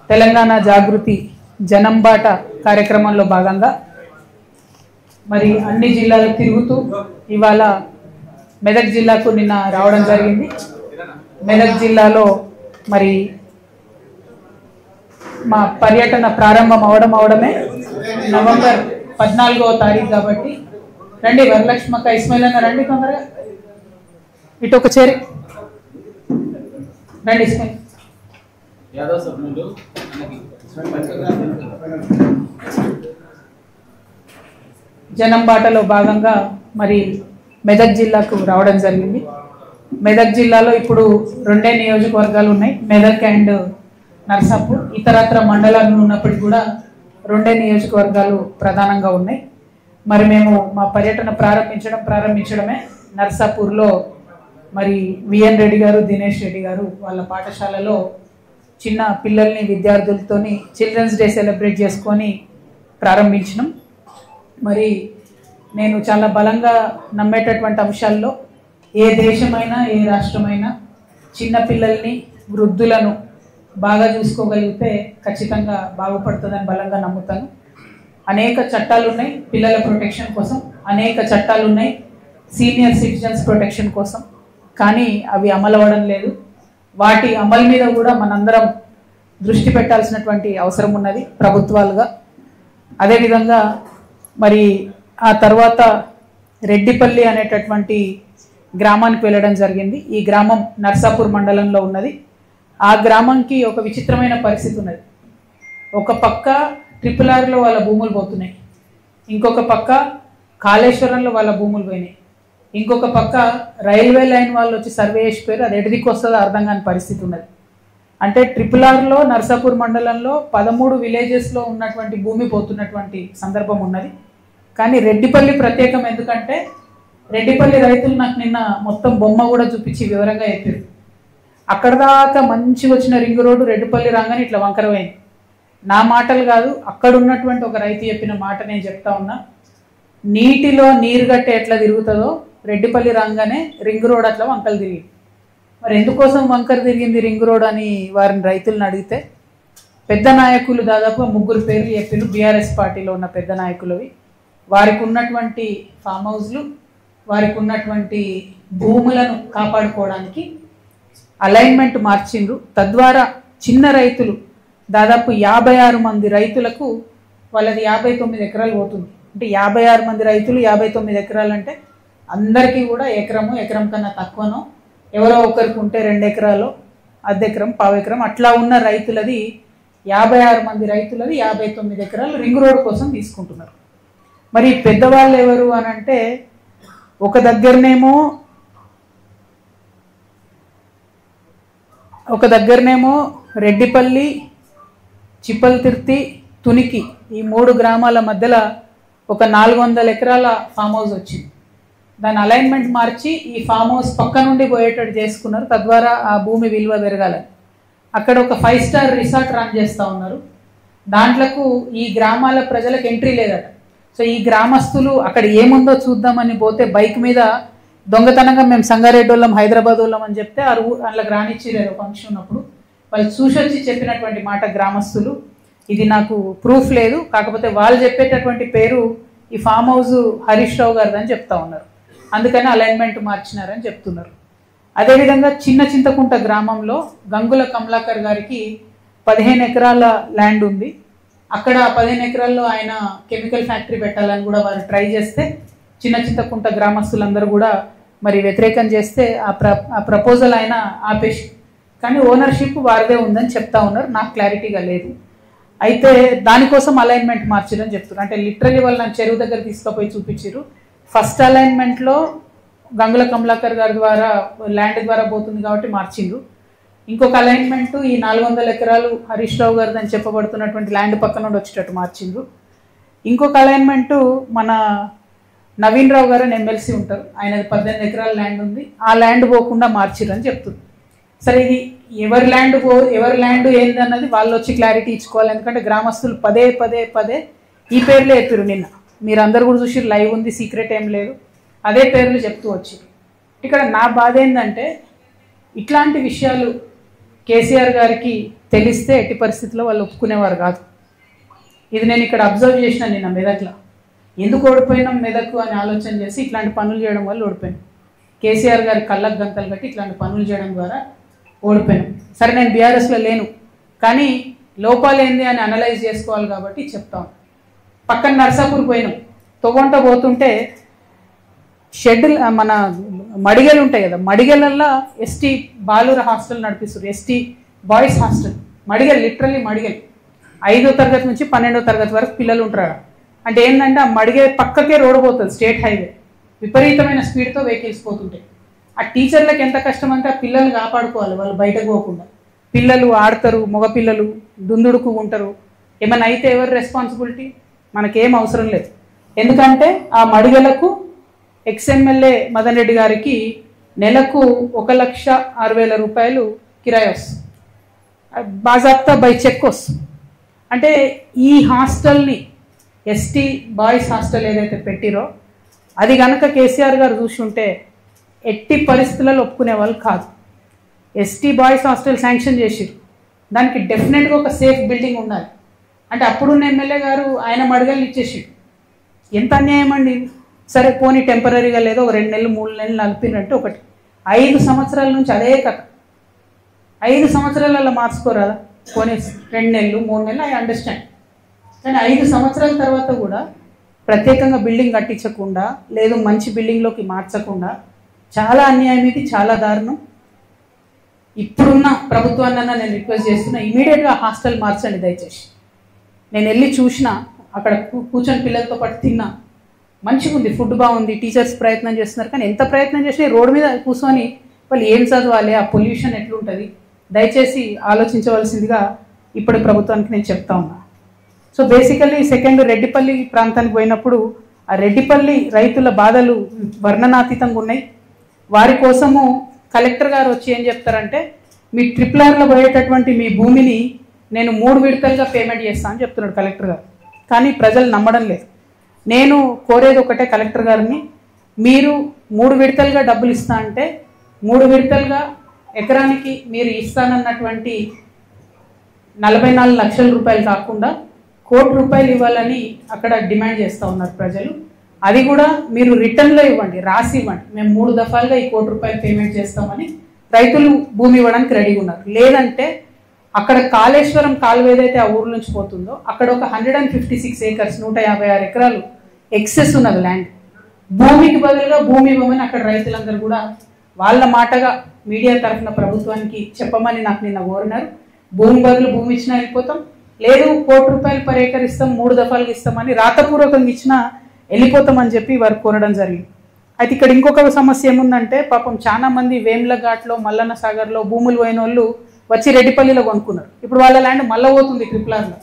తెలంగాణ జాగృతి జనంబాట కార్యక్రమంలో భాగంగా మరి అన్ని జిల్లాలు తిరుగుతూ ఇవాళ మెదక్ జిల్లాకు నిన్న రావడం జరిగింది. మెదక్ జిల్లాలో మరి మా పర్యటన ప్రారంభం అవడమే నవంబర్ 14వ తారీఖు కాబట్టి రండి వరలక్ష్మక్క ఇస్మాయిల్ అన్న రండి తొందరగా ఇటు ఒక చేరి రండి ఇస్మాయిల్ జనంబాటలో భాగంగా మరి మెదక్ జిల్లాకు రావడం జరిగింది. మెదక్ జిల్లాలో ఇప్పుడు 2 నియోజకవర్గాలు ఉన్నాయి, మెదక్ అండ్ నర్సాపూర్. ఇతరత్ర మండలాలు ఉన్నప్పటికీ కూడా 2 నియోజకవర్గాలు ప్రధానంగా ఉన్నాయి. మరి మేము మా పర్యటన ప్రారంభించడమే నర్సాపూర్లో మరి విఎన్ రెడ్డి గారు, దినేష్ రెడ్డి గారు వాళ్ళ పాఠశాలలో చిన్న పిల్లల్ని విద్యార్థులతోని చిల్డ్రన్స్ డే సెలబ్రేట్ చేసుకొని ప్రారంభించినాం. మరి నేను చాలా బలంగా నమ్మేటటువంటి అంశాల్లో ఏ దేశమైనా ఏ రాష్ట్రమైనా చిన్న పిల్లల్ని వృద్ధులను బాగా చూసుకోగలిగితే ఖచ్చితంగా బాగుపడుతుందని బలంగా నమ్ముతాను. అనేక చట్టాలు ఉన్నాయి పిల్లల ప్రొటెక్షన్ కోసం, అనేక చట్టాలు ఉన్నాయి సీనియర్ సిటిజన్స్ ప్రొటెక్షన్ కోసం, కానీ అవి అమలు అవ్వడం లేదు. వాటి అమలు మీద కూడా మనందరం దృష్టి పెట్టాల్సినటువంటి అవసరం ఉన్నది ప్రభుత్వాలుగా. అదేవిధంగా మరి ఆ తర్వాత రెడ్డిపల్లి అనేటటువంటి గ్రామానికి వెళ్ళడం జరిగింది. ఈ గ్రామం నర్సాపూర్ మండలంలో ఉన్నది. ఆ గ్రామంకి ఒక విచిత్రమైన పరిస్థితి ఉన్నది. ఒక పక్క RRRలో వాళ్ళ భూములు పోతున్నాయి, ఇంకొక పక్క కాళేశ్వరంలో వాళ్ళ భూములు పోయినాయి, ఇంకొక పక్క రైల్వే లైన్ వాళ్ళు వచ్చి సర్వే చేసి పేరు అది ఎడిదికి వస్తుందో అర్థం కాని పరిస్థితి ఉన్నది. అంటే RRRలో నర్సాపూర్ మండలంలో 13 విలేజెస్లో ఉన్నటువంటి భూమి పోతున్నటువంటి సందర్భం ఉన్నది. కానీ రెడ్డిపల్లి ప్రత్యేకం ఎందుకంటే రెడ్డిపల్లి రైతులు నాకు నిన్న మొత్తం బొమ్మ కూడా చూపించి వివరంగా చెప్పారు. అక్కడ దాకా మంచిగా వచ్చిన రింగ్ రోడ్డు రెడ్డిపల్లి రాగానే ఇట్లా వంకరమైంది. నా మాటలు కాదు, అక్కడ ఉన్నటువంటి ఒక రైతు చెప్పిన మాట నేను చెప్తా ఉన్నా. నీటిలో నీరు గట్టే ఎట్లా తిరుగుతుందో రెడ్డిపల్లి రాగానే రింగ్ రోడ్ అట్లా వంకలు తిరిగింది. మరి ఎందుకోసం వంకర తిరిగింది రింగ్ రోడ్ అని వారిని రైతులను అడిగితే పెద్ద నాయకులు దాదాపు 3 పేర్లు చెప్పిన బీఆర్ఎస్ పార్టీలో ఉన్న పెద్ద నాయకులవి. వారికి ఉన్నటువంటి ఫామ్ హౌస్లు, వారికి ఉన్నటువంటి భూములను కాపాడుకోవడానికి అలైన్మెంట్ మార్చిండ్రు. తద్వారా చిన్న రైతులు దాదాపు 56 మంది రైతులకు వాళ్ళది 59 ఎకరాలు పోతుంది. అంటే 56 మంది రైతులు 59 ఎకరాలు అంటే అందరికీ కూడా ఎకరం కన్నా తక్కువనో, ఎవరో ఒకరికి ఉంటే 2 ఎకరాలు, అర్ధెకరం, పావు ఎకరం అట్లా ఉన్న రైతులది 56 మంది రైతులది 59 ఎకరాలు రింగ్ రోడ్ కోసం తీసుకుంటున్నారు. మరి పెద్దవాళ్ళు ఎవరు అని అంటే ఒక దగ్గరనేమో రెడ్డిపల్లి, చిప్పల్తిర్తి, తునికి ఈ 3 గ్రామాల మధ్యలో ఒక 400 ఎకరాల ఫామ్ హౌస్ వచ్చింది. దాని అలైన్మెంట్ మార్చి ఈ ఫామ్ హౌస్ పక్క నుండి పోయేటట్టు చేసుకున్నారు. తద్వారా ఆ భూమి విలువ పెరగాలని అక్కడ ఒక 5 స్టార్ రిసార్ట్ రన్ చేస్తూ ఉన్నారు. దాంట్లకు ఈ గ్రామాల ప్రజలకు ఎంట్రీ లేదట. సో ఈ గ్రామస్తులు అక్కడ ఏముందో చూద్దామని పోతే బైక్ మీద దొంగతనంగా మేము సంగారెడ్డి వాళ్ళం, హైదరాబాద్ వాళ్ళం అని చెప్తే అందులోకి రానిచ్చిలేరు ఫంక్షన్ ఉన్నప్పుడు. వాళ్ళు చూసొచ్చి చెప్పినటువంటి మాట గ్రామస్తులు, ఇది నాకు ప్రూఫ్ లేదు, కాకపోతే వాళ్ళు చెప్పేటటువంటి పేరు ఈ ఫామ్ హౌస్ హరీష్ రావు గారిది అని చెప్తా ఉన్నారు, అందుకని అలైన్మెంట్ మార్చినారని చెప్తున్నారు. అదేవిధంగా చిన్న చింతకుంట గ్రామంలో గంగుల కమలాకర్ గారికి 15 ఎకరాల ల్యాండ్ ఉంది. అక్కడ 15 ఎకరాల్లో ఆయన కెమికల్ ఫ్యాక్టరీ పెట్టాలని కూడా వారు ట్రై చేస్తే చిన్న చింతకుంట గ్రామస్తులందరూ కూడా మరి వ్యతిరేకం చేస్తే ఆ ప్రపోజల్ ఆయన ఆపేసి, కానీ ఓనర్షిప్ వారిదే ఉందని చెప్తా ఉన్నారు. నాకు క్లారిటీగా లేదు. అయితే దానికోసం అలైన్మెంట్ మార్చిరని చెప్తున్నారు. అంటే లిటరలీ వాళ్ళు నన్ను చెరువు దగ్గర తీసుకుపోయి చూపించారు. ఫస్ట్ అలైన్మెంట్లో గంగుల కమలాకర్ గారి ద్వారా ల్యాండ్ ద్వారా పోతుంది కాబట్టి మార్చిండ్రు. ఇంకొక అలైన్మెంట్ ఈ 400 ఎకరాలు హరీష్ రావు గారిది అని చెప్పబడుతున్నటువంటి ల్యాండ్ పక్క నుండి వచ్చేటట్టు మార్చిండ్రు. ఇంకొక అలైన్మెంటు మన నవీన్ రావు గారు అని ఎమ్మెల్సీ ఉంటారు, ఆయనది 18 ఎకరాల ల్యాండ్ ఉంది, ఆ ల్యాండ్ పోకుండా మార్చిర్రు అని చెప్తుంది. సరే ఇది ఎవరి ల్యాండ్ ఏందన్నది వాళ్ళు వచ్చి క్లారిటీ ఇచ్చుకోవాలి. ఎందుకంటే గ్రామస్తులు పదే ఈ పేర్లే చెప్పారు. నిన్న మీరు అందరు కూడా చూసి లైవ్ ఉంది, సీక్రెట్ ఏం లేదు, అదే పేర్లు చెప్తూ వచ్చారు. ఇక్కడ నా బాధ ఏంటంటే ఇట్లాంటి విషయాలు కేసీఆర్ గారికి తెలిస్తే ఎట్టి పరిస్థితుల్లో వాళ్ళు ఒప్పుకునేవారు కాదు. ఇది నేను ఇక్కడ అబ్జర్వ్ చేసిన నిన్న మెదక్లో. ఎందుకు ఓడిపోయినాం మెదక్ అని ఆలోచన చేసి ఇట్లాంటి పనులు చేయడం వల్ల ఓడిపోయాను. కేసీఆర్ గారి కళ్ళకు గంతలు కట్టి ఇట్లాంటి పనులు చేయడం ద్వారా ఓడిపోయాను. సరే నేను బీఆర్ఎస్లో లేను, కానీ లోపాలు ఏంది అని అనలైజ్ చేసుకోవాలి కాబట్టి చెప్తాం. పక్కన నర్సాపూర్ పోయినాం. తొగొంట పోతుంటే షెడ్ మన మడిగలు ఉంటాయి కదా, మడిగలల్లో ఎస్టీ బాలుర హాస్టల్ నడిపిస్తారు, ఎస్టీ బాయ్స్ హాస్టల్. మడిగలు లిటరల్లీ మడిగలు 5వ తరగతి నుంచి 12వ తరగతి వరకు పిల్లలు ఉంటారు. అంటే ఏంటంటే ఆ మడిగే పక్కకే రోడ్డు పోతుంది, స్టేట్ హైవే, విపరీతమైన స్పీడ్తో వెహికల్స్ పోతుంటాయి. ఆ టీచర్లకు ఎంత కష్టం అంటే ఆ పిల్లల్ని కాపాడుకోవాలి, వాళ్ళు బయటకు పోకుండా. పిల్లలు ఆడతారు, మగపిల్లలు దుందుడుకు ఉంటారు. ఏమైనా అయితే ఎవరు రెస్పాన్సిబిలిటీ? మనకేం అవసరం లేదు. ఎందుకంటే ఆ మడిగలకు ఎక్స్ఎమ్మెల్యే మదన్ రెడ్డి గారికి నెలకు 1,60,000 రూపాయలు కిరాయి వస్తుంది, బాజాప్తా బై చెక్ వస్తుంది. అంటే ఈ హాస్టల్ని ఎస్టీ బాయ్స్ హాస్టల్ ఏదైతే పెట్టిరో అది కనుక కేసీఆర్ గారు చూసుంటే ఎట్టి పరిస్థితులలో ఒప్పుకునే వాళ్ళు కాదు. ఎస్టీ బాయ్స్ హాస్టల్ శాంక్షన్ చేసిరు, దానికి డెఫినెట్గా ఒక సేఫ్ బిల్డింగ్ ఉండాలి. అంటే అప్పుడున్న ఎమ్మెల్యే గారు ఆయన మడగలు ఇచ్చేసిడు. ఎంత అన్యాయం అండి. సరే పోనీ టెంపరీగా లేదో 2 నెలలు 3 నెలలు నలిపినట్టు ఒకటి. 5 సంవత్సరాల నుంచి అదే కథ. 5 సంవత్సరాలలో మార్చుకోరాదా? పోనీ 2 నెలలు 3 నెలలు ఐ అండర్స్టాండ్. కానీ 5 సంవత్సరాల తర్వాత కూడా ప్రత్యేకంగా బిల్డింగ్ కట్టించకుండా, లేదు మంచి బిల్డింగ్లోకి మార్చకుండా చాలా అన్యాయం. ఇది చాలా దారుణం. ఇప్పుడున్న ప్రభుత్వాన్న నేను రిక్వెస్ట్ చేస్తున్నా, ఇమీడియట్గా హాస్టల్ మార్చండి దయచేసి. నేను వెళ్ళి చూసిన, అక్కడ కూర్చొని పిల్లలతో పాటు తిన్నా, మంచిగా ఉంది, ఫుడ్ బాగుంది, టీచర్స్ ప్రయత్నం చేస్తున్నారు. కానీ ఎంత ప్రయత్నం చేసినా రోడ్డు మీద కూర్చొని వాళ్ళు ఏం చదవాలి, ఆ పొల్యూషన్ ఎట్లుంటుంది, దయచేసి ఆలోచించవలసిందిగా ఇప్పటి ప్రభుత్వానికి నేను చెప్తా ఉన్నా. సో బేసికల్లీ సెకండ్ రెడ్డిపల్లి ప్రాంతానికి పోయినప్పుడు ఆ రెడ్డిపల్లి రైతుల బాధలు వర్ణనాతీతంగా ఉన్నాయి. వారి కోసము కలెక్టర్ గారు వచ్చి ఏం చెప్తారంటే, మీ ట్రిపుల్-ఆర్లో పోయేటటువంటి మీ భూమిని నేను 3 విడతలుగా పేమెంట్ చేస్తాను అని చెప్తున్నాడు కలెక్టర్ గారు. కానీ ప్రజలు నమ్మడం లేదు. నేను కోరేది ఒకటే కలెక్టర్ గారిని, మీరు 3 విడతలుగా డబ్బులు ఇస్తా అంటే 3 విడతలుగా ఎకరానికి మీరు ఇస్తానన్నటువంటి 44 లక్షల రూపాయలు కాకుండా 1 కోటి రూపాయలు ఇవ్వాలని అక్కడ డిమాండ్ చేస్తూ ఉన్నారు ప్రజలు. అది కూడా మీరు రిటర్న్లో ఇవ్వండి, రాసి ఇవ్వండి, మేము 3 దఫాలుగా ఈ 1 కోటి రూపాయలు పేమెంట్ చేస్తామని రైతులు భూమి ఇవ్వడానికి రెడీగా ఉన్నారు. లేదంటే అక్కడ కాళేశ్వరం కాలువ ఏదైతే ఆ ఊరు నుంచి పోతుందో అక్కడ ఒక 156 ఏకర్స్ 156 ఎకరాలు ఎక్సెస్ ఉన్నది ల్యాండ్. భూమికి బదులుగా భూమి ఇవ్వమని అక్కడ రైతులందరూ కూడా వాళ్ళ మాటగా మీడియా తరఫున ప్రభుత్వానికి చెప్పమని నాకు నిన్న కోరినారు. భూమి బదులు భూమి ఇచ్చినా వెళ్ళిపోతాం, లేదు 1 కోటి రూపాయలు పర్ ఏకర్ ఇస్తాం, 3 దఫాలుగా ఇస్తామని రాతపూర్వకంగా ఇచ్చినా వెళ్ళిపోతామని చెప్పి వారు కోరడం జరిగింది. అయితే ఇక్కడ ఇంకొక సమస్య ఏముందంటే, పాపం చాలా మంది వేములఘాట్లో, మల్లన్న సాగర్లో భూములు పోయిన వాళ్ళు వచ్చి రెడ్డిపల్లిలో కొనుక్కున్నారు. ఇప్పుడు వాళ్ళ ల్యాండ్ మళ్ళీ పోతుంది ట్రిపుల్-ఆర్లో.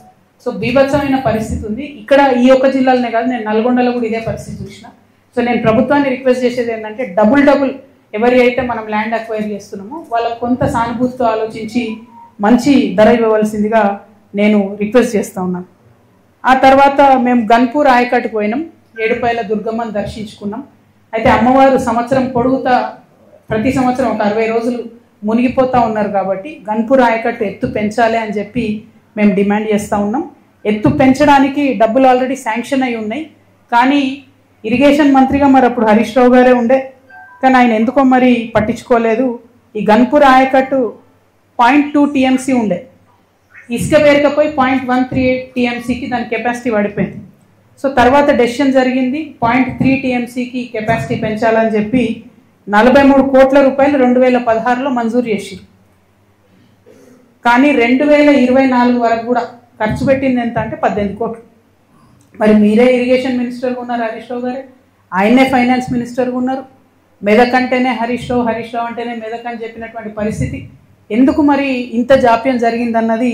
సో బీభత్సమైన పరిస్థితి ఉంది. ఇక్కడ ఈ ఒక్క జిల్లాలోనే కాదు, నేను నల్గొండలో కూడా ఇదే పరిస్థితి చూసిన. సో నేను ప్రభుత్వాన్ని రిక్వెస్ట్ చేసేది ఏంటంటే, డబుల్ ఎవరి అయితే మనం ల్యాండ్ అక్వైర్ చేస్తున్నామో వాళ్ళకు కొంత సానుభూతితో ఆలోచించి మంచి ధర ఇవ్వవలసిందిగా నేను రిక్వెస్ట్ చేస్తూ ఉన్నాను. ఆ తర్వాత మేము గన్పూర్ ఆయకట్టుకు పోయినాం, ఏడుపాయల దుర్గమ్మను దర్శించుకున్నాం. అయితే అమ్మవారు సంవత్సరం పొడుగుతా ప్రతి సంవత్సరం ఒక 60 రోజులు మునిగిపోతూ ఉన్నారు కాబట్టి గన్పూర్ ఆయకట్టు ఎత్తు పెంచాలి అని చెప్పి మేము డిమాండ్ చేస్తూ ఉన్నాం. ఎత్తు పెంచడానికి డబ్బులు ఆల్రెడీ శాంక్షన్ అయి ఉన్నాయి. కానీ ఇరిగేషన్ మంత్రిగా మరి అప్పుడు హరీష్ రావు గారే ఉండే, కానీ ఆయన ఎందుకో మరి పట్టించుకోలేదు. ఈ గన్పూర్ ఆయకట్టు 0.2 TMC ఉండే, ఇసుక పేరుకపోయి 0.138 TMCకి దాని కెపాసిటీ పడిపోయింది. సో తర్వాత డెసిషన్ జరిగింది 0.3 TMCకి కెపాసిటీ పెంచాలని చెప్పి 43 కోట్ల రూపాయలు 2016లో మంజూరు చేసిరు. కానీ 2024 వరకు కూడా ఖర్చు పెట్టింది ఎంత అంటే 18 కోట్లు. మరి మీరే ఇరిగేషన్ మినిస్టర్గా ఉన్నారు హరీష్ రావు గారే, ఆయనే ఫైనాన్స్ మినిస్టర్గా ఉన్నారు. మెదక్ అంటేనే హరీష్ రావు, హరీష్ రావు అంటేనే మెదక్ అని చెప్పినటువంటి పరిస్థితి. ఎందుకు మరి ఇంత జాప్యం జరిగిందన్నది